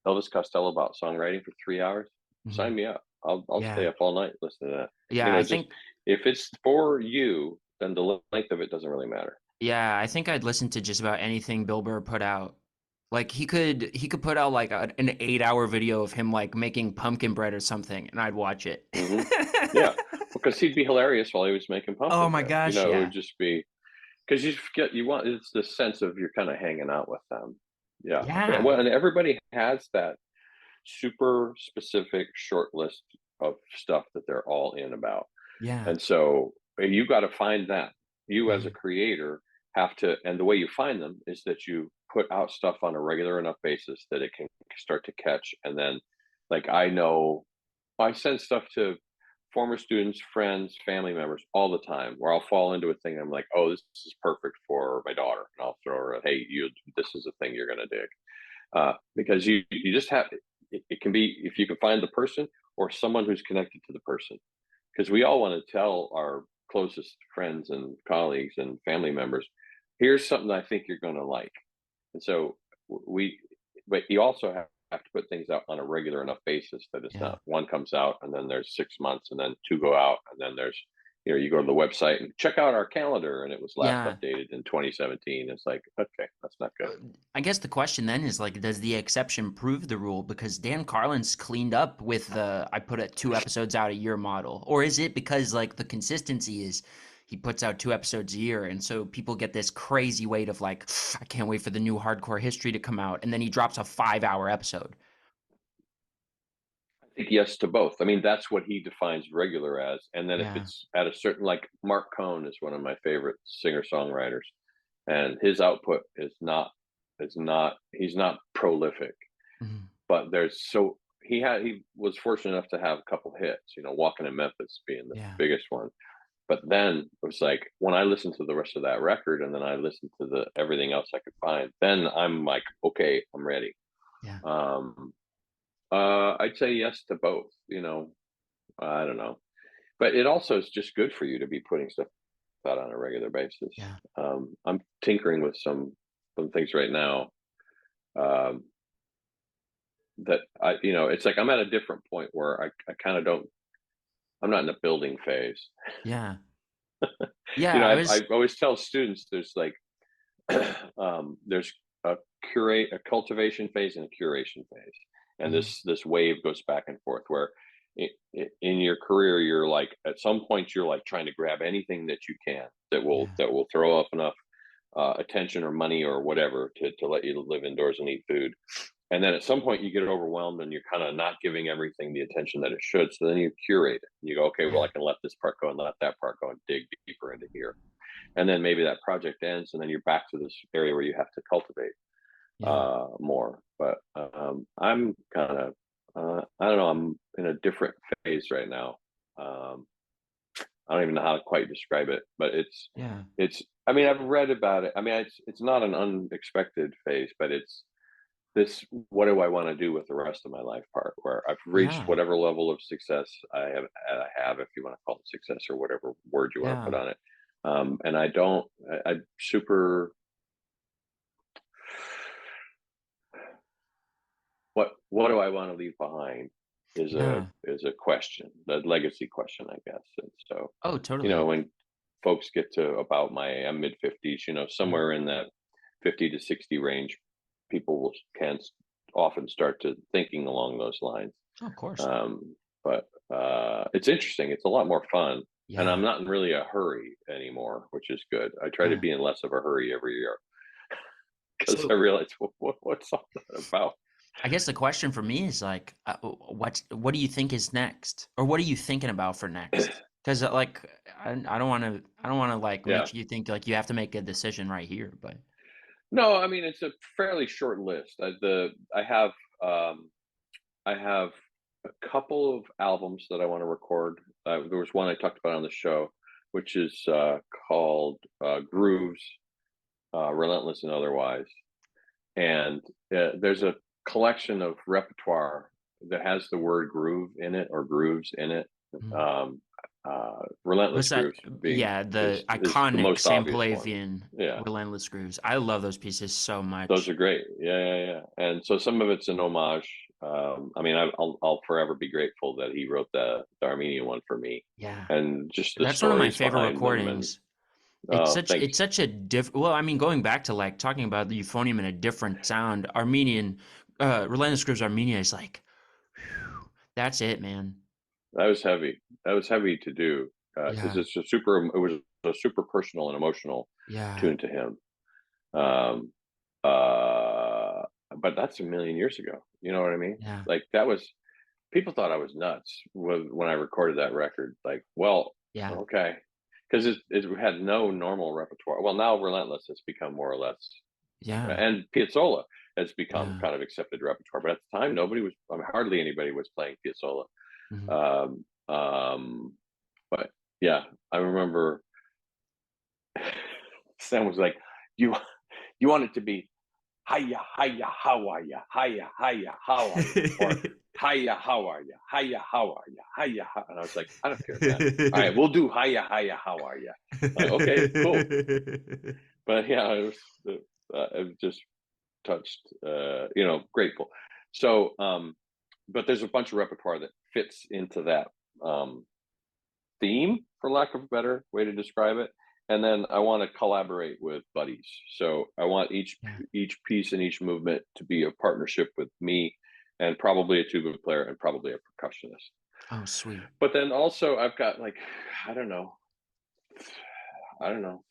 Elvis Costello about songwriting for 3 hours, Mhm. sign me up. I'll stay Yeah. up all night listening to that. Yeah, I Just think if it's for you, then the length of it doesn't really matter. yeah, I think I'd listen to just about anything Bill Burr put out. Like he could put out like an 8 hour video of him like making pumpkin bread or something, and I'd watch it. Hmm. Yeah, because he'd be hilarious while he was making Oh pumpkin my bread. gosh, It would yeah. just be because you want it's the sense of you're kind of hanging out with them. Yeah, Yeah. well, and everybody has that super specific short list of stuff that they're all in about. Yeah. And so you got to find that. You as a Mhm. creator have to, and the way you find them is that you put out stuff on a regular enough basis that it can start to catch. And then, like, I know I send stuff to former students, friends, family members all the time where I'll fall into a thing. I'm like, oh, this is perfect for my daughter. And I'll throw her, hey, this is a thing you're going to dig. Because you just have it can be if you can find the person or someone who's connected to the person because we all want to tell our closest friends and colleagues and family members here's something I think you're going to like, and so we but you also have to put things out on a regular enough basis that it's Yeah. not one comes out and then there's 6 months and then two go out and then there's you go to the website and check out our calendar and it was last Yeah. updated in 2017. It's like, okay, that's not good. Uh, I guess the question then is like, does the exception prove the rule? Because Dan Carlin's cleaned up with the I put 2 episodes out a year model, or is it because like the consistency is he puts out 2 episodes a year, and so people get this crazy weight of like, I can't wait for the new hardcore history to come out, and then he drops a 5 hour episode. I think yes to both. I mean, that's what he defines regular as. And then if Yeah. it's at a certain, like Mark Cohn is one of my favorite singer songwriters, and his output he's not prolific, Mhm. but he was fortunate enough to have a couple hits. Walking in Memphis being the Yeah. biggest one. But then it was like when I listened to the rest of that record, and then I listened to the everything else I could find. Then I'm like, okay, I'm ready. Yeah. Um, I'd say yes to both. I don't know, but it also is just good for you to be putting stuff out on a regular basis. Yeah. I'm tinkering with some things right now um, that it's like I'm at a different point where I kind of don't. I'm not in a building phase. Yeah. Yeah. I I was. always tell students there's like there's a cultivation phase and a curation phase, and Mhm. this wave goes back and forth where in your career you're like at some point you're like trying to grab anything that you can Yeah. that will throw up enough attention or money or whatever to let you live indoors and eat food. And then at some point you get overwhelmed and you're kind of not giving everything the attention that it should. So then you curate it. You go, okay, well, Yeah. I can let this part go and let that part go and dig deeper into here. And then maybe that project ends and then you're back to this area where you have to cultivate Yeah. more. But I'm kind of, I don't know, I'm in a different phase right now. Um, I don't even know how to quite describe it, but Yeah. I mean, I've read about it. I mean, it's not an unexpected phase, but it's this, what do I want to do with the rest of my life part, where I've reached Yeah. whatever level of success I have, if you want to call it success or whatever word you want to Yeah. put on it. And I don't, I super, what do I want to leave behind Yeah. is a question, the legacy question, I guess. And so, Oh, totally. when folks get to about I'm mid 50s, Mhm. somewhere in that 50 to 60 range, people can often start to thinking along those lines. Oh, of course. But it's interesting. It's a lot more fun, and I'm Yeah. not in really a hurry anymore, which is good. I try to Yeah. be in less of a hurry every year because I So realize what's all that about. I guess the question for me is like, what do you think is next, or what are you thinking about for next? Because like, I don't want to like Yeah. make you think like you have to make a decision right here. But No, I mean it's a fairly short list. Um, I have a couple of albums that I want to record. There was one I talked about on the show, which is called Grooves, Relentless and Otherwise. And there's a collection of repertoire that has the word groove in it or grooves in it. mm. Um, Relentless What's that? Grooves being Yeah, the is the iconic most obvious one. Samplavian Yeah, Relentless Grooves. I love those pieces so those much. are great. Yeah, yeah, yeah. And so some of it's an homage. I mean, I'll forever be grateful that he wrote the Armenian one for me, Yeah, and just the that's one of my stories favorite behind them. And recordings. It's thanks. such a well, I mean, going back to like talking about the euphonium in a different sound, Armenian, Relentless Grooves Armenia is like, whew, that's it, man. That was heavy. That was heavy to do because Yeah, it was a super personal and emotional yeah, tune to him. Um, uh, but that's a million years ago. You know what I mean? yeah, Like that was people thought I was nuts when I recorded that record. Like, well, yeah, okay, because it had no normal repertoire. Well, now Relentless has become more or less, yeah, and Piazzolla has become yeah. kind of accepted repertoire. But at the time, nobody was. I mean, hardly anybody was playing Piazzolla. Mhm. Um, um, but yeah, I remember Sam was like, "You you want it to be hiya hiya how are ya hiya hiya how are ya or hiya how are ya hiya how are ya hiya how-" and I was like, "I don't care, man. All right, we'll do hiya hiya how are ya." Like, okay, cool. But yeah, it was just touched, grateful. So, but there's a bunch of repertoire that fits into that um, theme, for lack of a better way to describe it. And then I want to collaborate with buddies. So I want Yeah. each piece and each movement to be a partnership with me and probably a tuba player and probably a percussionist. Oh, sweet. But then also I've got like I don't know,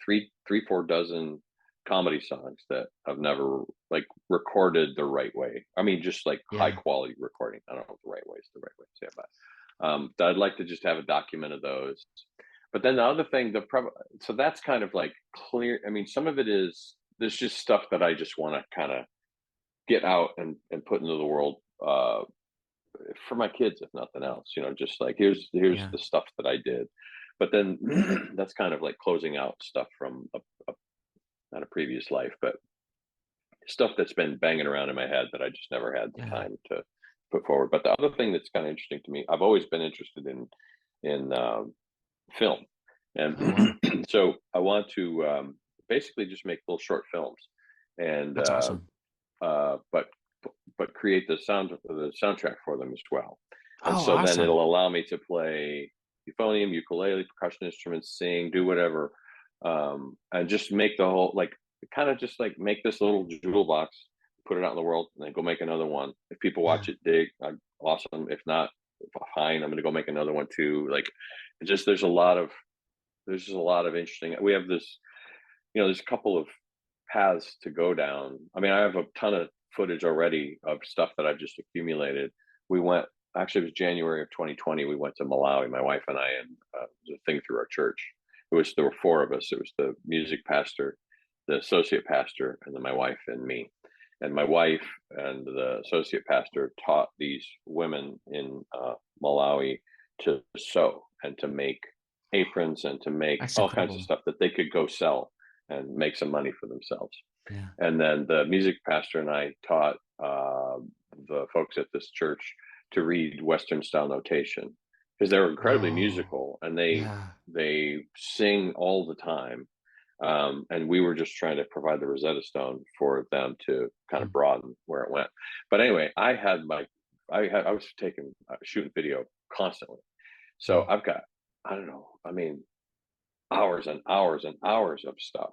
three, 4 dozen comedy songs that I've never like recorded the right way. I mean, just like high Yeah, quality recording. I don't know if the right way is the right way to say it, but that I'd like to just have a document of those. But then the other thing, so that's kind of like clear. I mean, some of it is there's just stuff that I just want to kind of get out and put into the world for my kids, if nothing else. Just like here's yeah, the stuff that I did. But then that's kind of like closing out stuff from not a previous life, but stuff that's been banging around in my head that I just never had the yeah. time to put forward. But the other thing that's kind of interesting to me, I've always been interested in film, Oh, wow. and so I want to basically just make little short films, and That's awesome. but create the soundtrack for them as well. And Oh, so then awesome. it'll allow me to play euphonium, ukulele, percussion instruments, sing, do whatever, and just make the whole like kind of just like make this little jewel box, put it out in the world, and then go make another one. If people watch Yeah, it, dig, awesome. If not, fine. I'm going to go make another one too. Like, just there's a lot of interesting. We have this, there's a couple of paths to go down. I mean, I have a ton of footage already of stuff that I've just accumulated. We went, actually, it was January of 2020. We went to Malawi, my wife and I, and it was a thing through our church. There were four of us. It was the music pastor, the associate pastor, and then my wife and me. And my wife and the associate pastor taught these women in Malawi to sew and to make aprons and to make That's all kinds of incredible. stuff that they could go sell and make some money for themselves. Yeah. And then the music pastor and I taught the folks at this church to read Western style notation because they're incredibly Oh, musical and yeah. they sing all the time. And we were just trying to provide the Rosetta Stone for them to kind of Mm, broaden where it went. But anyway, I was shooting video constantly. So mm. I've got, I don't know, I mean, hours and hours and hours of stuff.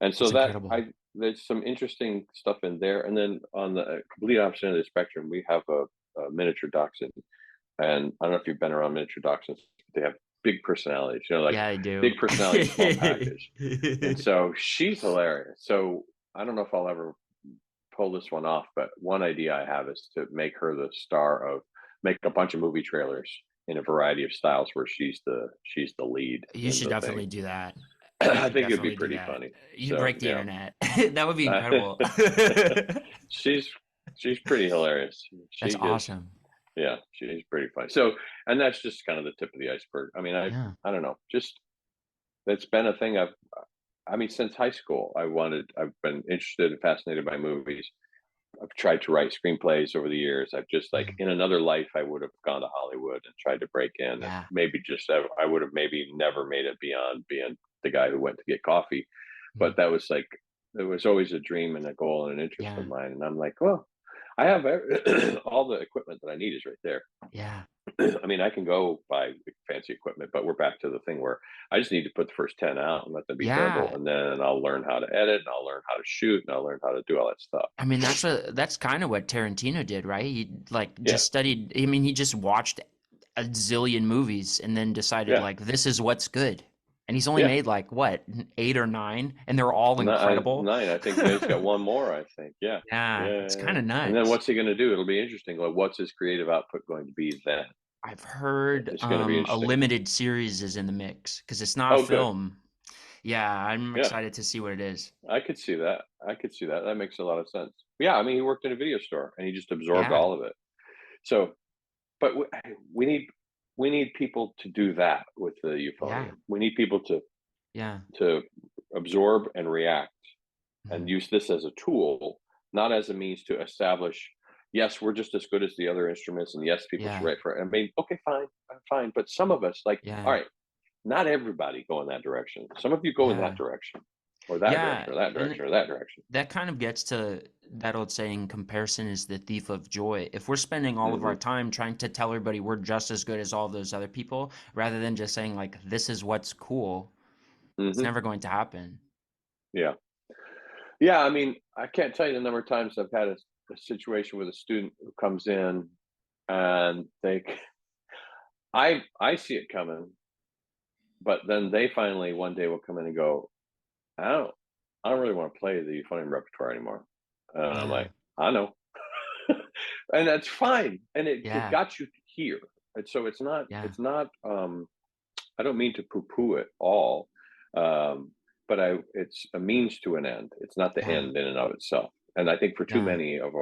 And so That's incredible. there's some interesting stuff in there. And then on the complete opposite end of the spectrum, we have a miniature dachshund. And I don't know if you've been around miniature dachshunds, but they have big personalities, like Yeah, I do. big personality, small package. And so she's hilarious. So I don't know if I'll ever pull this one off, but one idea I have is to make her the star of make a bunch of movie trailers in a variety of styles where she's the lead You in should the thing. definitely do that. You I should think it'd be definitely do pretty that. funny. You'd So break the yeah, internet. That would be incredible. she's she's pretty hilarious. She That's is, awesome. yeah, she's pretty funny. So, and that's just kind of the tip of the iceberg. I mean, Yeah. I don't know, just that's been a thing I mean, since high school, I've been interested and fascinated by movies. I've tried to write screenplays over the years. I've just like Mm, in another life, I would have gone to Hollywood and tried to break in, and yeah. maybe just I would have maybe never made it beyond being the guy who went to get coffee. But Mm, that was like it was always a dream and a goal and an interest yeah. of mine. And I'm like, well, I have all the equipment that I need is right there. Yeah. I mean, I can go buy fancy equipment, but we're back to the thing where I just need to put the first 10 out and let them be terrible. Yeah. And then I'll learn how to edit and I'll learn how to shoot and I'll learn how to do all that stuff. I mean, that's kind of what Tarantino did, right? He like Yeah. just studied, I mean, he just watched a zillion movies and then decided Yeah. like this is what's good. And he's only Yeah. made like what, 8 or 9, and they're all incredible. Nine. I think he's got one more, I think. Yeah. Yeah, Yeah. it's Yeah, kind yeah. of And then nuts. what's he going to do? It'll be interesting. Like, what's his creative output going to be then? I've heard It's going to be a interesting. limited series is in the mix because it's not a Oh, good. film. Yeah, I'm Yeah. excited to see what it is. I could see that. I could see that. That makes a lot of sense. Yeah. I mean, he worked in a video store and he just absorbed Yeah, all of it. So, but we need we need people to do that with the yeah, euphonium. We need people yeah. to absorb and react and Mhm. use this as a tool, not as a means to establish, yes, we're just as good as the other instruments, and yes, people should Yeah, write for it. I mean, okay, fine, fine. But some of us, like, all yeah, right, not everybody go in that direction. Some of you go in that yeah, direction, or that yeah. direction, or that And direction, or that direction. that kind of gets to that old saying, comparison is the thief of joy. If we're spending all of our Hmm. time trying to tell everybody we're just as good as all those other people, rather than just saying like this is what's cool, it's Hmm. never going to happen. Yeah. Yeah. I mean, I can't tell you the number of times I've had a situation with a student who comes in and I see it coming, but then they finally one day will come in and go, I don't I don't really want to play the euphonium repertoire anymore. And I'm Yeah, like, I know. And that's fine. And it yeah, got you here. And so yeah, it's not I don't mean to poo-poo it all. Um, but it's a means to an end. It's not the yeah, end in and of itself. And I think for too yeah. many of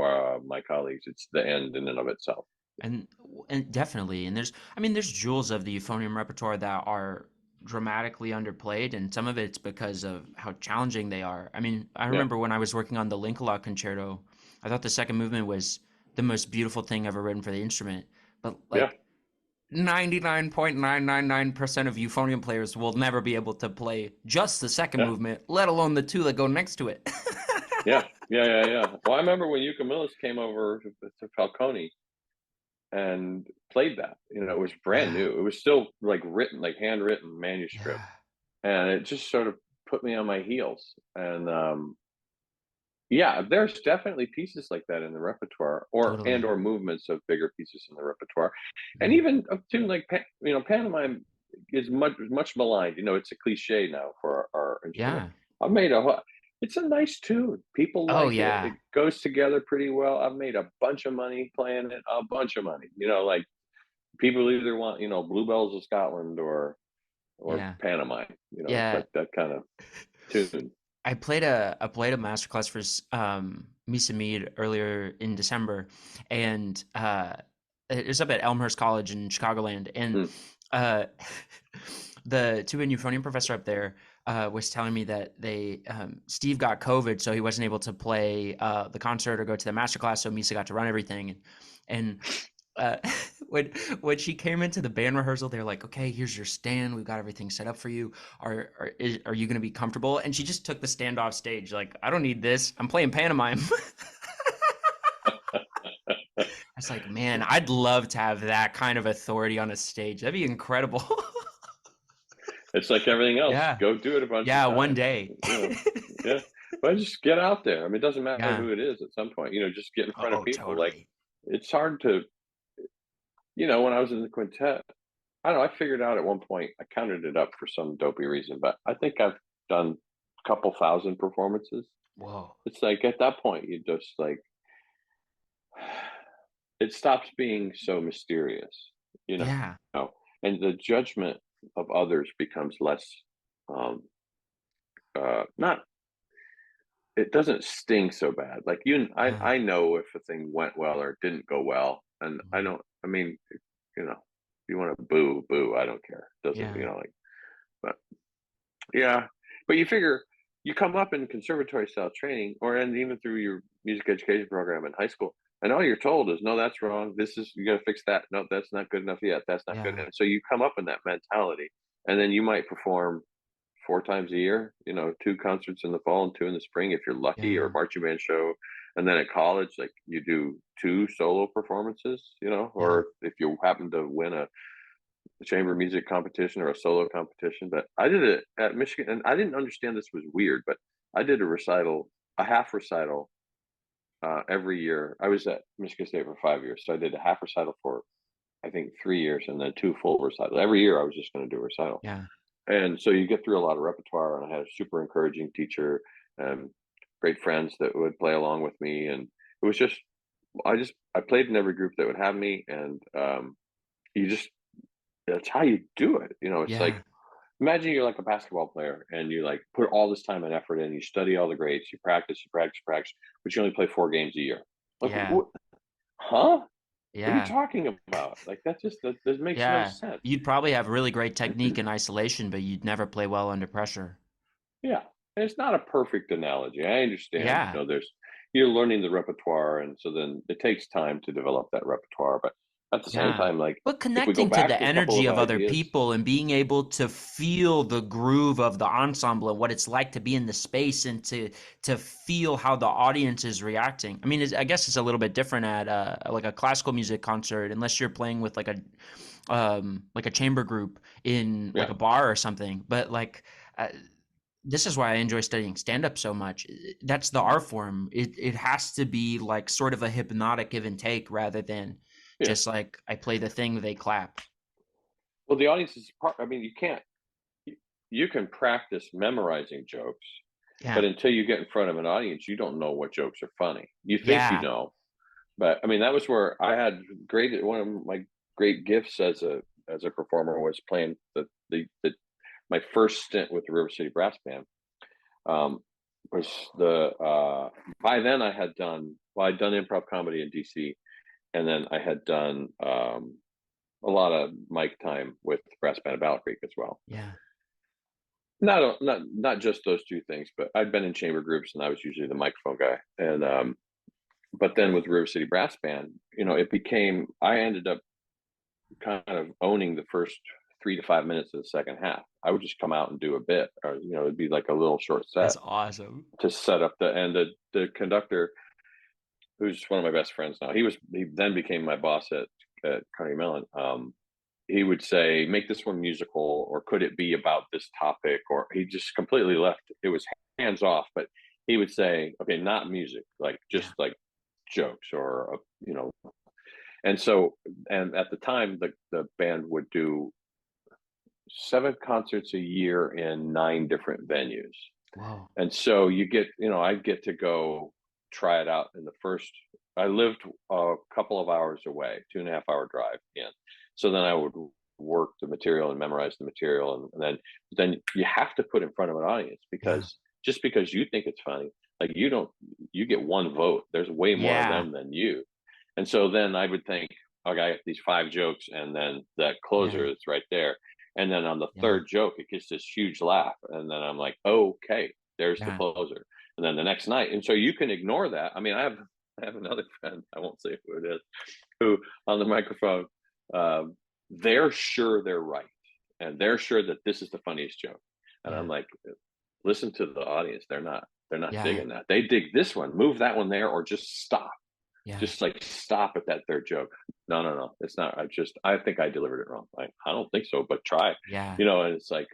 my colleagues, it's the end in and of itself. And definitely, and I mean, there's jewels of the euphonium repertoire that are dramatically underplayed, and some of it's because of how challenging they are. I mean, I Yeah. remember when I was working on the Linklaw Concerto, I thought the second movement was the most beautiful thing ever written for the instrument, but Yeah. like 99.999% of euphonium players will never be able to play just the second Yeah. movement, let alone the two that go next to it. Yeah. Yeah. Yeah. Yeah. Well, I remember when Yuka Millis came over to Falcone and played that. It was brand Yeah, new. It was still like written, like handwritten manuscript, yeah, and it just sort of put me on my heels. And yeah, there's definitely pieces like that in the repertoire, totally. or movements of bigger pieces in the repertoire, and Mhm. even up to like pantomime is much maligned. It's a cliche now for our instrument. Yeah, I've made a It's a nice tune. People Oh like it. yeah. It goes together pretty well. I've made a bunch of money playing it, a bunch of money. Like people either want, Bluebells of Scotland or Yeah. Pantomime. It's Yeah. like that kind of tune. I played a masterclass for Misa Mead earlier in December, and it was up at Elmhurst College in Chicagoland, and Mm. uh, the tuba and euphonium professor up there was telling me that Steve got COVID, so he wasn't able to play the concert or go to the masterclass, so Misa got to run everything, and uh, when she came into the band rehearsal, they're like, "Okay, here's your stand. We've got everything set up for you. Are you going to be comfortable?" And she just took the stand off stage. Like, I don't need this. I'm playing pantomime. I was like, man, I'd love to have that kind of authority on a stage. That'd be incredible. It's like everything else. Yeah, Go do it a bunch of yeah, one times. day. Yeah. But just get out there. I mean, it doesn't matter Yeah. who it is at some point, just get in front of Oh, people. Like, totally. it's hard to, when I was in the quintet, I don't know, I figured out at one point, I counted it up for some dopey reason, but I think I've done a couple thousand performances. Whoa. It's like at that point, you just like, it stops being so mysterious, you Yeah. know, and the judgment of others becomes less, um, not, it doesn't sting so bad. Like Yeah. I know if a thing went well or didn't go well, and I Mhm. don't. I mean, you know, if you want to boo, boo. I don't care. Doesn't Yeah. like, but yeah. But you figure you come up in conservatory style training, or and even through your music education program in high school, and all you're told is, no, that's wrong. This is you got to fix that. No, that's not good enough yet. That's not good. Yeah. And so you come up in that mentality, and then you might perform 4 times a year, 2 concerts in the fall and two in the spring if you're lucky, or Yeah. marching band show. And then at college, like you do 2 solo performances, Yeah. or if you happen to win a chamber music competition or a solo competition. But I did it at Michigan, and I didn't understand this was weird, but I did a half recital every year. I was at Michigan State for 5 years, so I did a half recital for I think 3 years, and then 2 full recitals. Every year, I was just going to do a recital. Yeah. And so you get through a lot of repertoire, and I had a super encouraging teacher and great friends that would play along with me. And it was just, I played in every group that would have me. And you just, that's how you do it. It's like, Yeah. imagine you're like a basketball player and you like put all this time and effort in, you study all the grades, you practice, you practice, practice, but you only play 4 games a year. Like, Yeah. huh? What are you Yeah. talking about? Like, that makes no Yeah. sense. You'd probably have really great technique in isolation, but you'd never play well under pressure. Yeah, and it's not a perfect analogy. I understand, Yeah. you're learning the repertoire, and so then it takes time to develop that repertoire. But at the same Yeah. time, like But if we go connecting to back the to a couple energy of of other ideas, people and being able to feel the groove of the ensemble and what it's like to be in the space and to feel how the audience is reacting. I mean, I guess it's a little bit different at like a classical music concert, unless you're playing with like a chamber group in like yeah. a bar or something. But like uh, this is why I enjoy studying stand up so much. That's the art form. It has to be like sort of a hypnotic give and take rather than Yeah. just like I play the thing, they clap. Well, the audience is part. I mean, you can't. You can practice memorizing jokes, but Yeah. until you get in front of an audience, you don't know what jokes are funny. You think you Yeah. know, but I mean, that was where I had great. One of my great gifts as a performer was playing the my first stint with the River City Brass Band. um, was by then I had done I'd done improv comedy in DC, and then I had done a lot of mic time with Brass Band of Battle Creek as well. Yeah. Not just those two things, but I'd been in chamber groups and I was usually the microphone guy. And but then with River City Brass Band, it became I ended up kind of owning the first 3 to 5 minutes of the second half. I would just come out and do a bit, or it'd be like a little short set That's awesome. to set up the conductor, who's one of my best friends now. He then became my boss at Carnegie Mellon. He would say, "Make this one musical, or could it be about this topic?" Or he just completely left. It was hands off, but he would say, "Okay, not music, like just Yeah. like jokes or And so, and at the time, the band would do 7 concerts a year in 9 different venues. Whoa. And so you get, I get to go try it out in the first. I lived a couple of hours away, 2.5 hour drive in. So then I would work the material and memorize the material, and then you have to put in front of an audience, Yeah. because just because you think it's funny, like you don't, you get one vote. There's way more of Yeah. them than you, and so then I would think, okay, I got these 5 jokes, and then that closer Yeah. is right there, and then on the Yeah. third joke it gets this huge laugh, and then I'm like, okay, there's the Yeah. closer. And then the next night, and so you can ignore that. I mean, I have another friend, I won't say who it is, who on the microphone, they're sure they're right, and they're sure that this is the funniest joke. And I'm Yeah. like, listen to the audience. They're not Yeah. digging that. They dig this one. Move that one there, or just stop. Yeah. Just like stop at that third joke. No, no, no. It's not. I think I delivered it wrong. I don't think so, but try. Yeah. And it's like,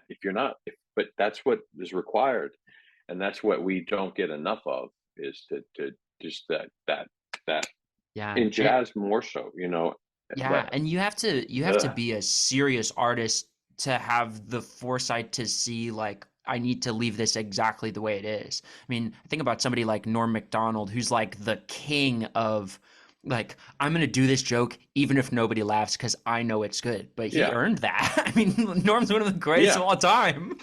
if you're not, but that's what is required, and that's what we don't get enough of, is to just that Yeah. in jazz more so, Yeah, that and you have to uh, be a serious artist to have the foresight to see like I need to leave this exactly the way it is. I mean, think about somebody like Norm Macdonald who's like the king of like I'm gonna do this joke even if nobody laughs because I know it's good. But he yeah, earned that. I mean, Norm's one of the greatest of yeah, all time.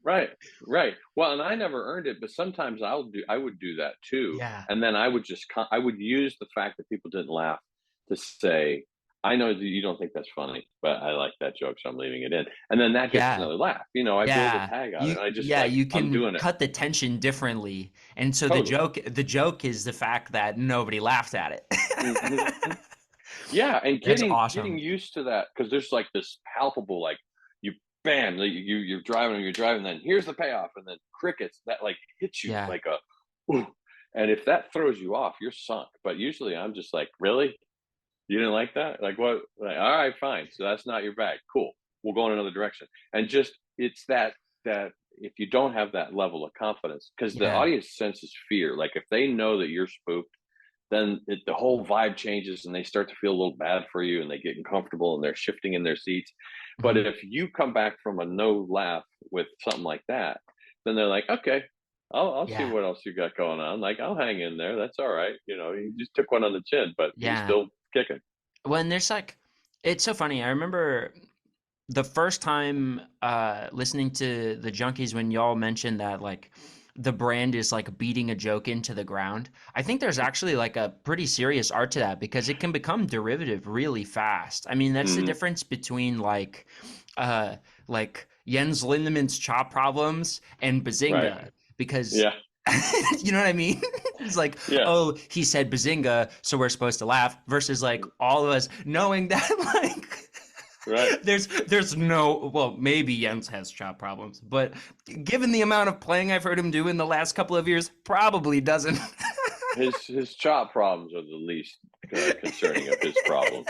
right, right. Well, and I never earned it, but sometimes I would do that too, Yeah. and then I would I would use the fact that people didn't laugh to say, I know that you don't think that's funny, but I like that joke, so I'm leaving it in, and then that gets Yeah. another laugh. I build a Yeah. tag on it, You and I just yeah, like, you I'm can doing it cut the tension differently. And so the totally. joke is the fact that nobody laughed at Hmm. it. Yeah, and That's getting awesome. used to that, because there's like this palpable, like, you bam, like, you're driving, then here's the payoff, and then crickets that like hits you Yeah. like a, "Ooh," and if that throws you off, you're sunk. But usually I'm just like, really, you didn't like that? Like, what? Like, all right, fine. So that's not your bag. Cool. We'll go in another direction. And just, it's that if you don't have that level of confidence, because the Yeah. audience senses fear. Like if they know that you're spooked, then the whole vibe changes, and they start to feel a little bad for you, and they get uncomfortable, and they're shifting in their seats. But Mhm. if you come back from a no laugh with something like that, then they're like, okay, I'll see Yeah. what else you got going on. Like, I'll hang in there. That's all right. You just took one on the chin, but you're Yeah. still kicking. When there's like it's so funny. I remember the first time listening to the Junkies when y'all mentioned that like the brand is like beating a joke into the ground. I think there's actually like a pretty serious art to that because it can become derivative really fast. I mean, that's the Hmm. difference between uh like Jens Lindemann's chop problems and Right. Bazinga because Yeah. you know what I mean? It's like, Yeah. oh, he said Bazinga, so we're supposed to laugh versus like all of us knowing that like Right. there's no well maybe Jens has chop problems but given the amount of playing I've heard him do in the last couple of years probably doesn't. His chop problems are the least concerning of his problems.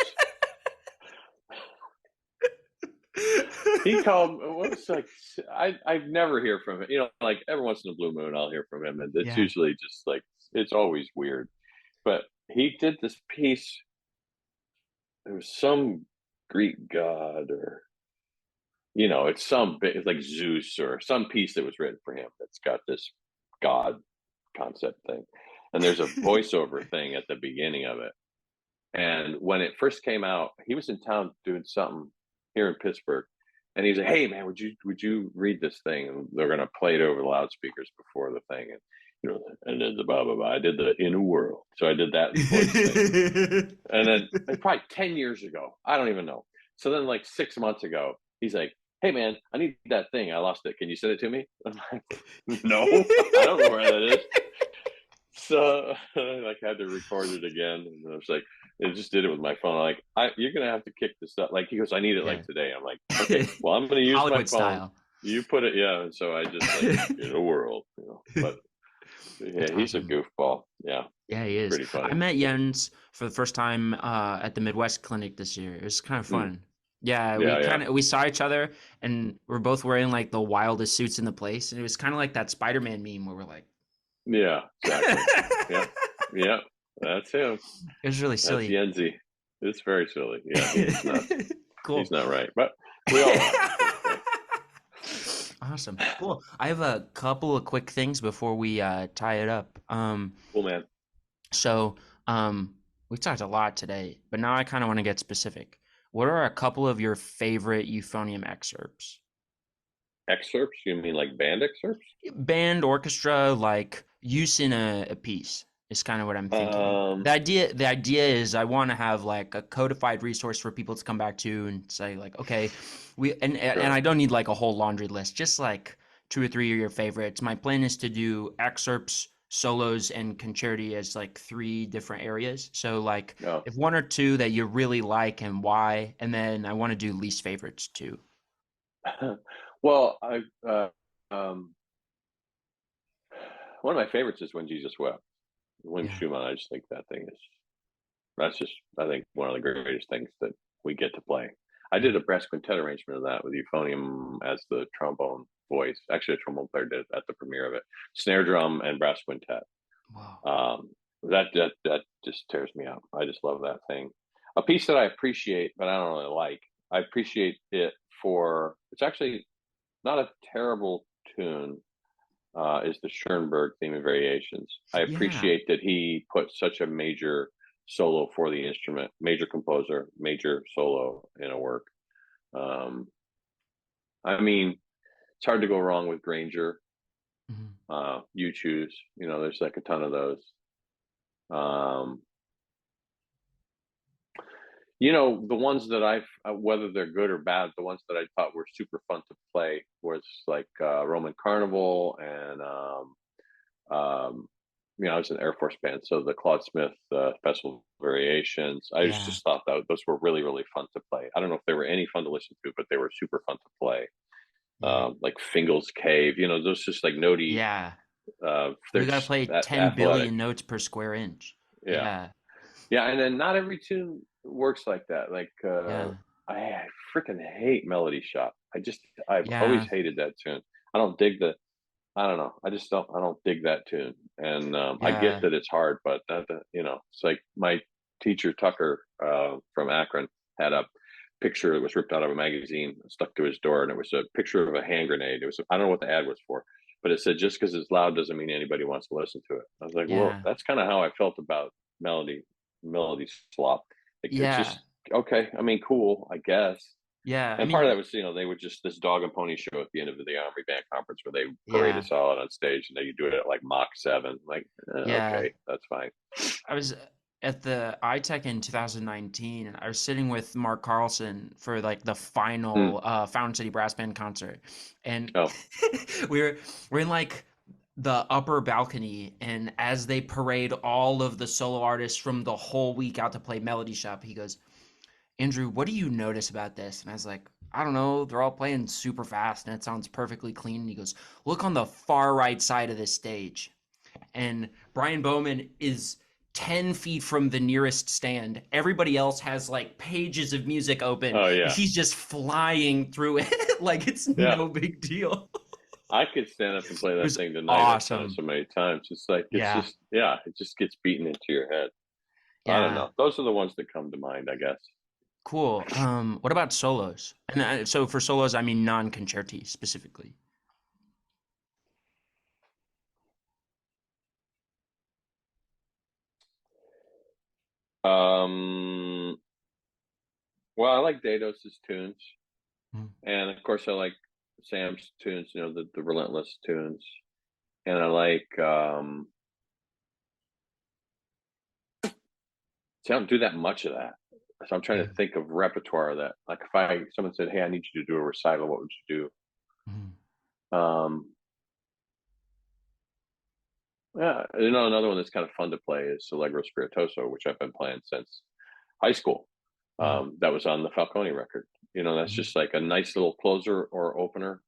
He called. What's like? I never hear from him. Like every once in a blue moon, I'll hear from him, and it's Yeah. usually just like, it's always weird. But he did this piece. There was some Greek god, or it's like Zeus or some piece that was written for him that's got this god concept thing, and there's a voiceover thing at the beginning of it. And when it first came out, he was in town doing something here in Pittsburgh, and he's like, "Hey man, would you read this thing?" And they're gonna play it over the loudspeakers before the thing, and and then the blah blah blah. I did the inner world, so I did that voice thing, and then like, probably 10 years ago, I don't even know. So then, like 6 months ago, he's like, "Hey man, I need that thing. I lost it. Can you send it to me?" I'm like, "No, I don't know where that is." So I like had to record it again, and I was like, I just did it with my phone. I'm like, you're gonna have to kick this up. Like he goes, I need it like Yeah. today. I'm like, okay, well, I'm gonna use my Hollywood phone. style. You put it, yeah. And so I just like, in a world. But That's yeah, he's a awesome. goofball. Yeah, Yeah, he is. pretty I funny. met Jens for the first time at the Midwest Clinic this year. It was kind of Mm, fun. Yeah, yeah, yeah, we saw each other and we're both wearing like the wildest suits in the place, and it was kind of like that Spider-Man meme where we're like, yeah, exactly. Yeah, it yeah, that's him. was really That's silly. Yenzi. It's very silly. Yeah, he's nuts. He's Cool. not right, but we all laugh. It's okay. Awesome. Cool. I have a couple of quick things before we tie it up. Cool, man. So we talked a lot today, but now I kind of want to get specific. What are a couple of your favorite euphonium excerpts? Excerpts? You mean like band excerpts? Band, orchestra, like use in a piece is kind of what I'm thinking. Um, The idea is I want to have like a codified resource for people to come back to and say like, okay, and sure. I don't need like a whole laundry list, just like two or three of your favorites. My plan is to do excerpts, solos, and concerti as like three different areas. So like No. if one or two that you really like and why, and then I want to do least favorites too. Well, um, one of my favorites is When Jesus Wept. William Yeah. Schumann. I just think that's just, I think, one of the greatest things that we get to play. I Yeah. did a brass quintet arrangement of that with euphonium as the trombone voice. Actually, a trombone player did it at the premiere of it. Snare drum and brass quintet. Wow. Um, that just tears me up. I just love that thing. A piece that I appreciate, but I don't really like. I appreciate it for. It's actually not a terrible tune. Is the Schoenberg theme and variations. I Yeah. appreciate that he put such a major solo for the instrument, major composer, major solo in a work. Um, I mean, it's hard to go wrong with Granger. Mhm. You choose. There's like a ton of those. Um, the ones that I've, whether they're good or bad, the ones that I thought were super fun to play was like Roman Carnival and um, I was in Air Force band, so the Claude Smith Festival Variations. I Yeah. just thought that those were really, really fun to play. I don't know if they were any fun to listen to, but they were super fun to play. Yeah. Like Fingal's Cave, those just like notey. Yeah. They're We gotta just play 10 athletic. billion notes per square inch. Yeah, Yeah. yeah, and then not every tune works like that. Like Yeah. I freaking hate Melody Shop. I've always Yeah. hated that tune. I don't dig the I don't know. I don't dig that tune. And I get Yeah. that it's hard, but it's like my teacher Tucker from Akron had a picture that was ripped out of a magazine stuck to his door, and it was a picture of a hand grenade. I don't know what the ad was for, but it said just because it's loud doesn't mean anybody wants to listen to it. I was like, well, Yeah. that's kind of how I felt about melody slop. Like it's Yeah. just okay. I mean, cool, I guess. Yeah. I And part of that mean, was, they would just this dog and pony show at the end of the Army band conference where they parade yeah. us all out on stage and they do it at like Mach 7. Like, Yeah. okay, that's fine. I was at the iTech in 2019 and I was sitting with Mark Carlson for like the Hmm. final Fountain City Brass Band concert. And Oh, we're in like the upper balcony, and as they parade all of the solo artists from the whole week out to play Melody Shop, he goes, Andrew, what do you notice about this? And I was like, I don't know. They're all playing super fast and it sounds perfectly clean. And he goes, look on the far right side of this stage. And Brian Bowman is 10 feet from the nearest stand. Everybody else has like pages of music open. oh And yeah, he's just flying through it like it's yeah. no big deal. I could stand up and play It that was thing tonight. I've done it awesome. so many times. It's like Yeah. it just gets beaten into your head. I don't Yeah. know. Those are the ones that come to mind, I guess. Cool. What about solos? And so for solos, I mean non-concerti specifically. Um, well, I like Datos's tunes, Mm. and of course, I like Sam's tunes. The Relentless tunes, and I like See, I don't do that much of that. So I'm trying Yeah. to think of repertoire that, like, if someone said, "Hey, I need you to do a recital," what would you Mhm. do? Yeah, another one that's kind of fun to play is Allegro Spiritoso, which I've been playing since high school. Mhm. That was on the Falcone record. That's Mhm. just like a nice little closer or opener,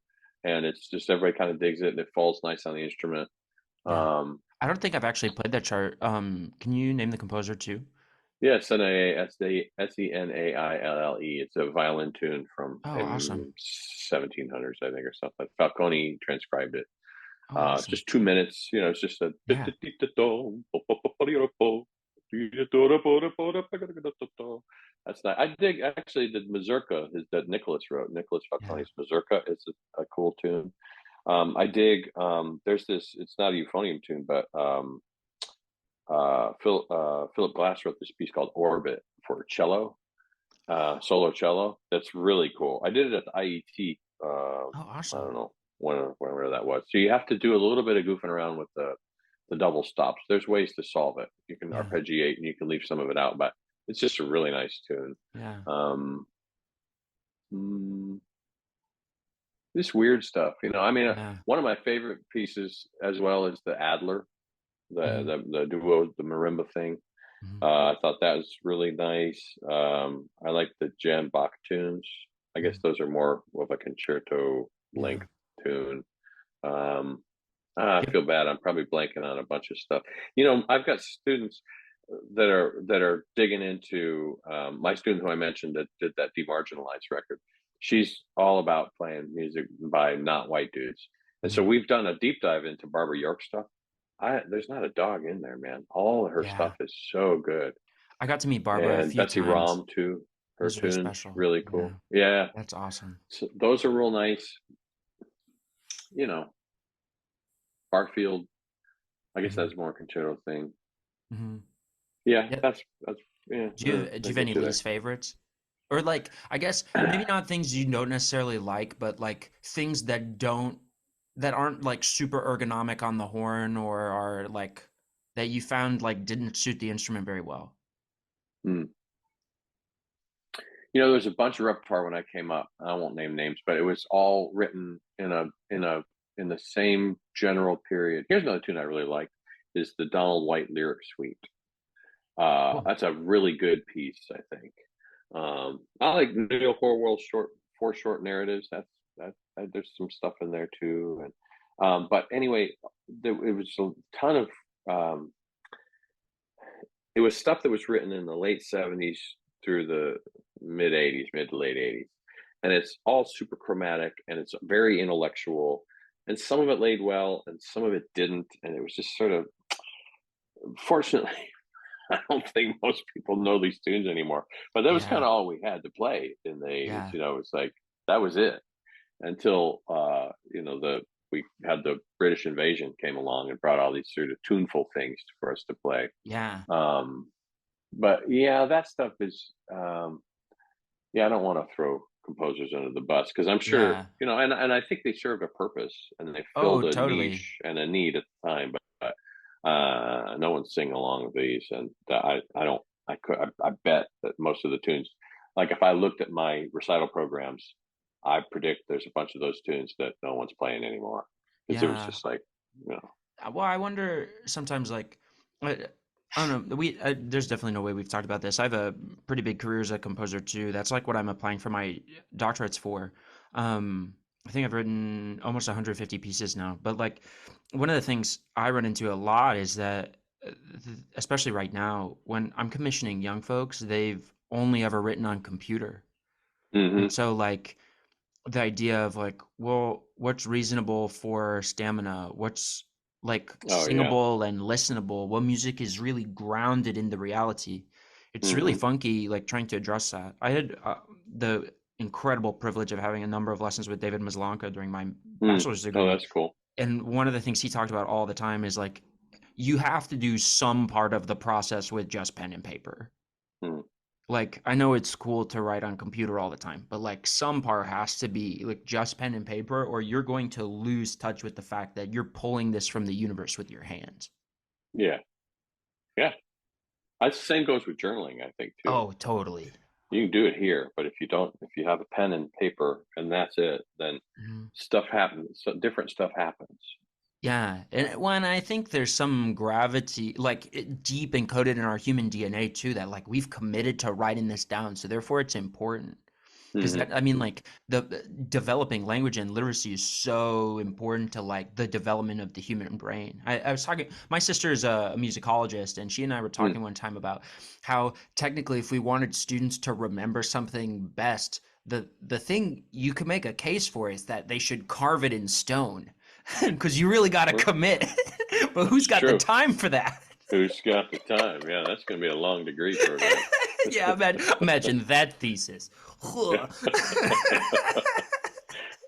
and it's just everybody kind of digs it, and it falls nice on the instrument. Yeah. Um, I don't think I've actually played that chart. Can you name the composer too? Yeah, Senaille. It's a violin tune from Oh, awesome. 1700s, I think, or something. Falcone transcribed it. Oh, awesome. Just 2 minutes. It's just a. Yeah. That's not. I dig actually the Mazurka is that Nicholas wrote. Nicholas Yeah. Falcone's Mazurka is a cool tune. I dig. There's this. It's not a euphonium tune, but Philip Glass wrote this piece called Orbit for cello, solo cello. That's really cool. I did it at the IET. Oh, I awesome. don't know whenever that was. So you have to do a little bit of goofing around with the double stops. There's ways to solve it. You can Yeah. arpeggiate and you can leave some of it out, but it's just a really nice tune. Yeah. Um, mm, this weird stuff, I mean, Yeah. one of my favorite pieces as well is the Adler, Hmm. the duo, the marimba thing. Hmm. I thought that was really nice. I like the Jan Bach tunes. I guess Hmm. those are more of a concerto Yeah. length tune. Um, I Yep. feel bad. I'm probably blanking on a bunch of stuff. I've got students that are digging into my student who I mentioned that did that demarginalized record. She's all about playing music by not white dudes, and so Hmm. we've done a deep dive into Barbara York stuff. There's not a dog in there, man. All of her stuff Yeah. is so good, I got to meet Barbara a and few Betsy times. Rahm too. It Her was really tunes special. really Yeah. cool. Yeah, That's awesome. so those are real nice. You know, Barfield. I guess Hmm. that's more a concerto thing. Hmm. Yeah, Yep. that's yeah. Do you I have get any you there. least favorites? Or like, I guess maybe not things you don't necessarily like, but like things that aren't like super ergonomic on the horn or are like that you found like didn't suit the instrument very well. Hmm. There's a bunch of repertoire when I came up. I won't name names, but it was all written in the same general period. Here's another tune I really like is the Donald White lyric suite. Cool. That's a really good piece, I think. I like Neil Horwell's four short narratives. There's some stuff in there too. And but anyway, it was a ton of um, it was stuff that was written in the late '70s through the mid '80s, mid to late '80s, and it's all super chromatic and it's very intellectual. And some of it laid well, and some of it didn't. And it was just sort of, fortunately, I don't think most people know these tunes anymore. But that was kind Yeah. of all we had to play in the '80s. Yeah. It's like that was it until the we had the British invasion came along and brought all these sort of tuneful things for us to play. Yeah. Um, but yeah, that stuff is yeah. I don't want to throw composers under the bus because I'm sure Yeah. and I think they served a purpose and they Oh, filled a totally. niche and a need at the time. But no one's singing along with these, and I don't. I bet that most of the tunes, like if I looked at my recital programs, I predict there's a bunch of those tunes that no one's playing anymore because it was Yeah. just like you know. Well, I wonder sometimes, like, I don't know. There's definitely no way we've talked about this. I have a pretty big career as a composer too. That's like what I'm applying for my doctorates for. I think I've written almost 150 pieces now. But like, one of the things I run into a lot is that, especially right now, when I'm commissioning young folks, they've only ever written on computer, and Hmm. so like the idea of like, well, what's reasonable for stamina? What's like Oh yeah. singable and listenable? What music is really grounded in the reality? It's really Hmm. funky, like trying to address that. I had the incredible privilege of having a number of lessons with David Maslanka during my bachelor's Oh, degree. that's cool. And one of the things he talked about all the time is like, you have to do some part of the process with just pen and paper. Mm. Like, I know it's cool to write on computer all the time, but like some part has to be like just pen and paper, or you're going to lose touch with the fact that you're pulling this from the universe with your hands. Yeah, yeah. The same goes with journaling, I think too. Oh, totally. You can do it here, but if you have a pen and paper and that's it, then Mhm. stuff happens. So different stuff happens. Yeah, and when I think there's some gravity, like deep encoded in our human DNA too, that like we've committed to writing this down, so therefore it's important. Because Hmm. that, I mean, like the developing language and literacy is so important to like the development of the human brain. I was talking, my sister is a musicologist, and she and I were Hmm. talking one time about how technically, if we wanted students to remember something best, the thing you could make a case for is that they should carve it in stone, because you really got to Well, commit. But who's it's got the true. time for that? Who's got the time? Yeah, that's going to be a long degree program. Yeah, imagine that thesis.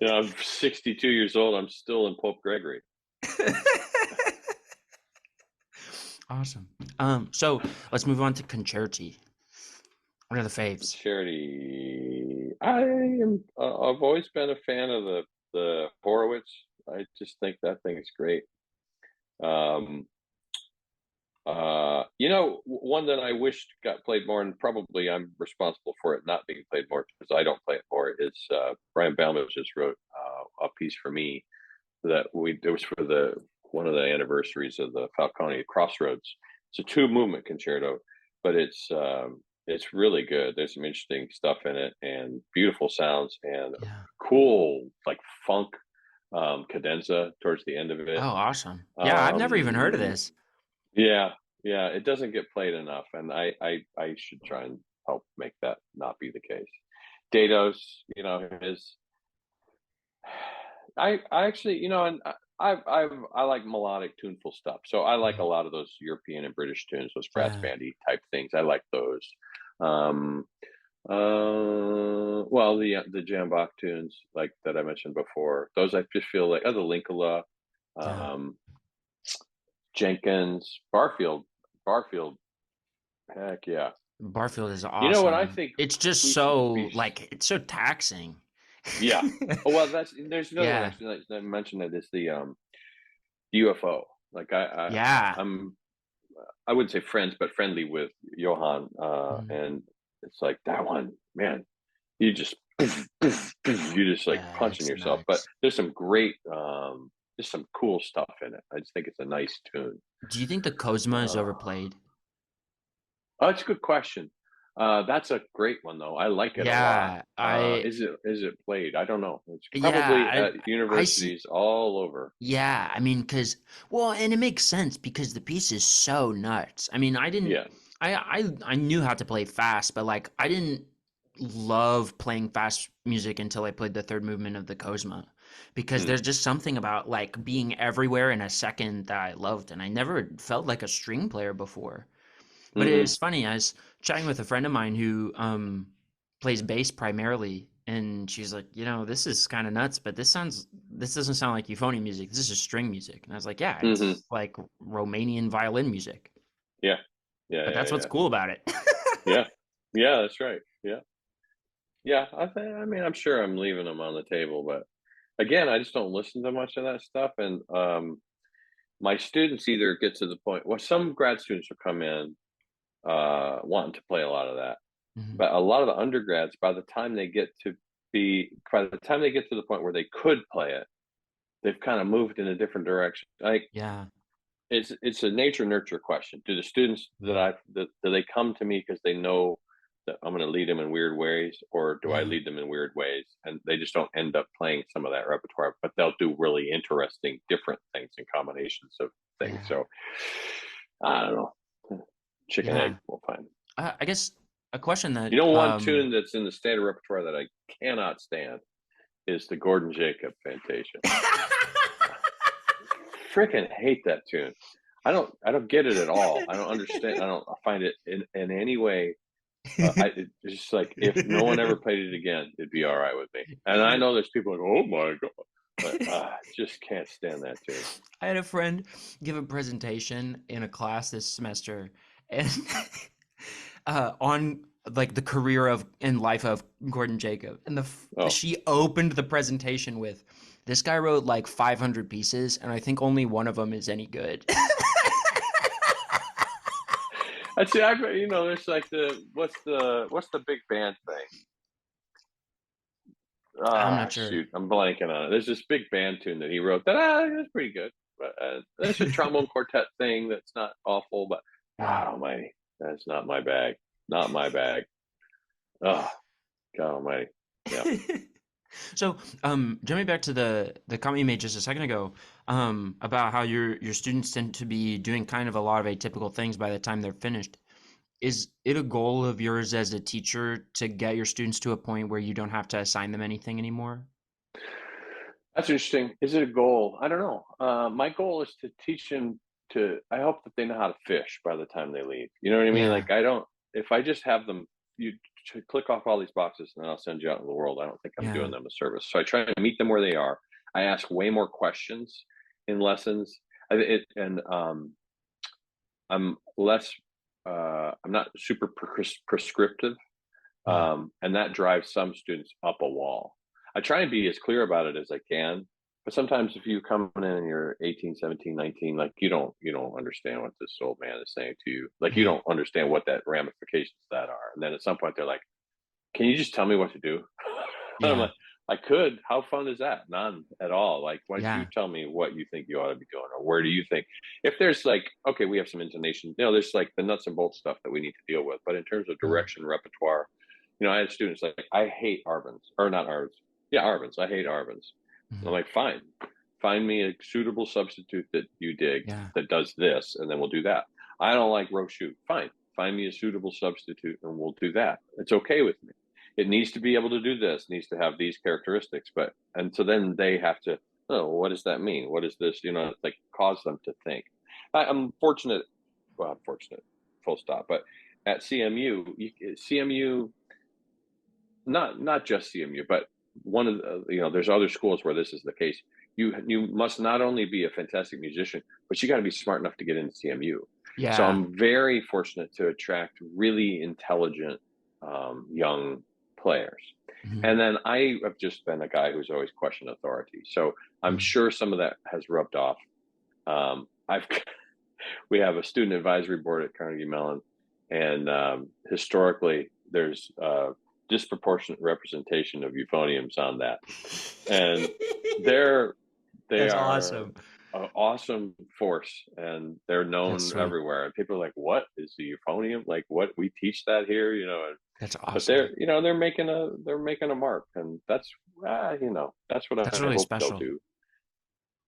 I'm 62 years old. I'm still in Pope Gregory. Awesome. So let's move on to concerti. What are the faves? Charity. I've always been a fan of the Horowitz. I just think that thing is great. Um, one that I wished got played more, and probably I'm responsible for it not being played more because I don't play it more. Is Brian Bauman just wrote a piece for me that it was for the one of the anniversaries of the Falcone Crossroads. It's a two movement concerto, but it's really good. There's some interesting stuff in it and beautiful sounds and Yeah. cool like funk cadenza towards the end of Oh, it. awesome. Yeah, I've never even heard of Um, this. yeah, yeah, it doesn't get played enough, and I should try and help make that not be the case. Dados, is I actually, and I like melodic, tuneful stuff. So I like a Mhm. lot of those European and British tunes, those brass Yeah. bandy type things. I like those. Um, well, the jambok tunes like that I mentioned before. Those I just feel like, the Linkala, Yeah. um, Jenkins, Barfield. Heck yeah. Barfield is You know what I awesome. think It's just we should so be like it's so taxing. Yeah. Oh, well, there's another one Yeah. actually that I mentioned that is the UFO. Like Yeah. I wouldn't say friends, but friendly with Johann, Mhm. and it's like that one, man. You just you just like Yeah, punching it's yourself. But nuts. there's some cool stuff in it. I just think it's a nice tune. Do you think the Cosma is Uh, overplayed? oh, that's a good question. That's a great one though. I like it a lot. Yeah, I Is it played? I don't know. It's yeah, probably at I see. universities all over. Yeah, I mean, well, and it makes sense because the piece is so nuts. I mean, I didn't, Yeah. I knew how to play fast, but like, I didn't love playing fast music until I played the third movement of the Cosma, because Hmm. there's just something about like being everywhere in a second that I loved, and I never felt like a string player before. But it Mm-hmm. was funny. I was chatting with a friend of mine who plays bass primarily, and she's like, this is kind of nuts, but this doesn't sound like euphonium music. This is string music. And I was like, yeah, Mm-hmm. it's like Romanian violin music. Yeah. Yeah. But Yeah. that's what's Yeah. cool about it. Yeah. Yeah. That's right. Yeah. Yeah. I mean, I'm sure I'm leaving them on the table, but again, I just don't listen to much of that stuff. And my students either get to the point. Well, some grad students will come in wanting to play a lot of that, Mhm. but a lot of the undergrads, by the time they get to the point where they could play it, they've kind of moved in a different direction. Like Yeah. it's a nature nurture question. Do the students Mhm. do they come to me because they know that I'm going to lead them in weird ways, or do I Yeah. lead them in weird ways and they just don't end up playing some of that repertoire, but they'll do really interesting different things and combinations of things. Yeah. So I don't know, chicken egg, Yeah. we'll find. I guess a question that One tune that's in the standard repertoire that I cannot stand is the Gordon Jacob Fantasia. Freaking hate that tune. I don't get it at all. I don't understand. I don't find it in any way. It's just like if no one ever played it again, it'd be all right with me. And I know there's people like, oh my god, but just can't stand that tune. I had a friend give a presentation in a class this semester, and on like the career of and life of Gordon Jacob, and Oh, she opened the presentation with, "This guy wrote like 500 pieces, and I think only one of them is any good." I see. There's like what's the big band thing? I'm not sure. Shoot, I'm blanking on it. There's this big band tune that he wrote that that's pretty good. But there's a trombone quartet thing that's not awful, but Yeah. God Almighty, that's not my bag. Not my bag. Oh, God Almighty. Yeah. So, jumping back to the comment you made just a second ago, about how your students tend to be doing kind of a lot of atypical things by the time they're finished. Is it a goal of yours as a teacher to get your students to a point where you don't have to assign them anything anymore? That's interesting. Is it a goal? I don't know. My goal is to teach them I hope that they know how to fish by the time they leave. You know what I mean? Yeah. Like, I don't. if I just have them, you click off all these boxes and then I'll send you out in the world. I don't think I'm Yeah. doing them a service. So I try to meet them where they are. I ask way more questions in lessons. I'm less, I'm not super prescriptive. Mm. And that drives some students up a wall. I try and be as clear about it as I can, but sometimes if you come in and you're 18, 17, 19, like you don't understand what this old man is saying to you. Like you Yeah. don't understand what that ramifications that are. And then at some point they're like, can you just tell me what to do? And I'm Yeah. like, I could. How fun is that? None at all. Like, why don't you Yeah. tell me what you think you ought to be doing, or where do you think? If there's like, okay, we have some intonation, there's like the nuts and bolts stuff that we need to deal with. But in terms of Mm. direction, repertoire, I had students like, I hate Arvins, or not Arvins. Yeah, Arvins. I hate Arvins. And I'm Mm. like, fine, find me a suitable substitute that you dig Yeah. that does this, and then we'll do that. I don't like Rochute. Fine, find me a suitable substitute, and we'll do that. It's okay with me. It needs to be able to do this, needs to have these characteristics, and so then they have to, oh, what does that mean? What is this? Like cause them to think. I'm fortunate, well, I'm fortunate, full stop. But at CMU, not just CMU, but one of the, there's other schools where this is the case. You must not only be a fantastic musician, but you got to be smart enough to get into CMU. So Yeah. I'm very fortunate to attract really intelligent young players. Mm. And then I have just been a guy who's always questioned authority. So I'm Mm. sure some of that has rubbed off. I've we have a student advisory board at Carnegie Mellon, and historically there's disproportionate representation of euphoniums on that, and they That's are awesome. an awesome force, and they're That's known sweet. everywhere. And people are like, "What is the euphonium? Like, what we teach that here?" That's But awesome. they're making a mark, and that's what That's I really hope they'll special. do.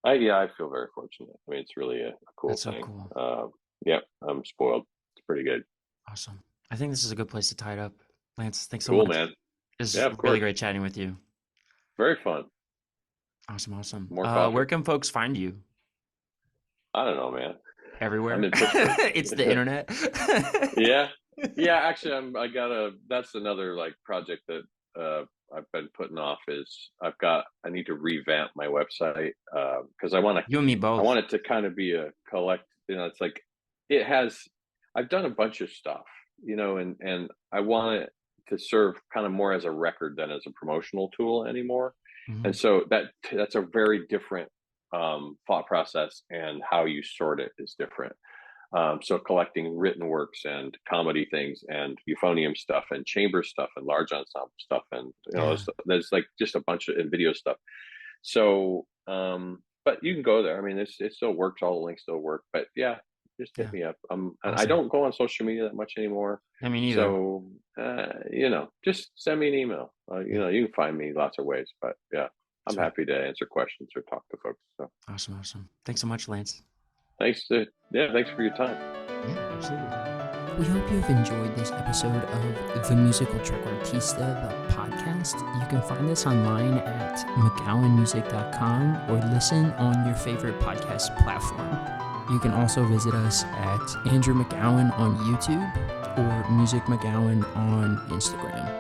I feel very fortunate. I mean, it's really a cool That's so thing. cool. Yeah, I'm spoiled. It's pretty good. Awesome. I think this is a good place to tie it up. Lance, thanks so Cool, much. man. It Yeah, was of really course. great chatting with you. Very fun. Awesome, awesome. More Where coffee. can folks find you? I don't know, man. I'm Everywhere? in Pittsburgh. It's the internet. Yeah, yeah. Actually, That's another like project that I've been putting off. I need to revamp my website because You and me I both. want it to kind of be a collect. It's like it has. I've done a bunch of stuff, and I want it to serve kind of more as a record than as a promotional tool anymore. And Mhm. so that's a very different thought process, and how you sort it is different. So collecting written works and comedy things and euphonium stuff and chamber stuff and large ensemble stuff, and Yeah. there's like just a bunch of video stuff. So, but you can go there. I mean, it still works. All the links still work. But yeah, just hit Yeah. me up. And I Awesome. don't go on social media that much anymore. I mean, either. So, just send me an email. Yeah. You can find me lots of ways. But yeah, I'm Sweet. happy to answer questions or talk to folks. So Awesome, awesome. Thanks so much, Lance. thanks for your time. Yeah, absolutely. We hope you've enjoyed this episode of The Musical Trick Artista, the podcast. You can find us online at mcgowanmusic.com or listen on your favorite podcast platform. You can also visit us at Andrew McGowan on YouTube or Music McGowan on Instagram.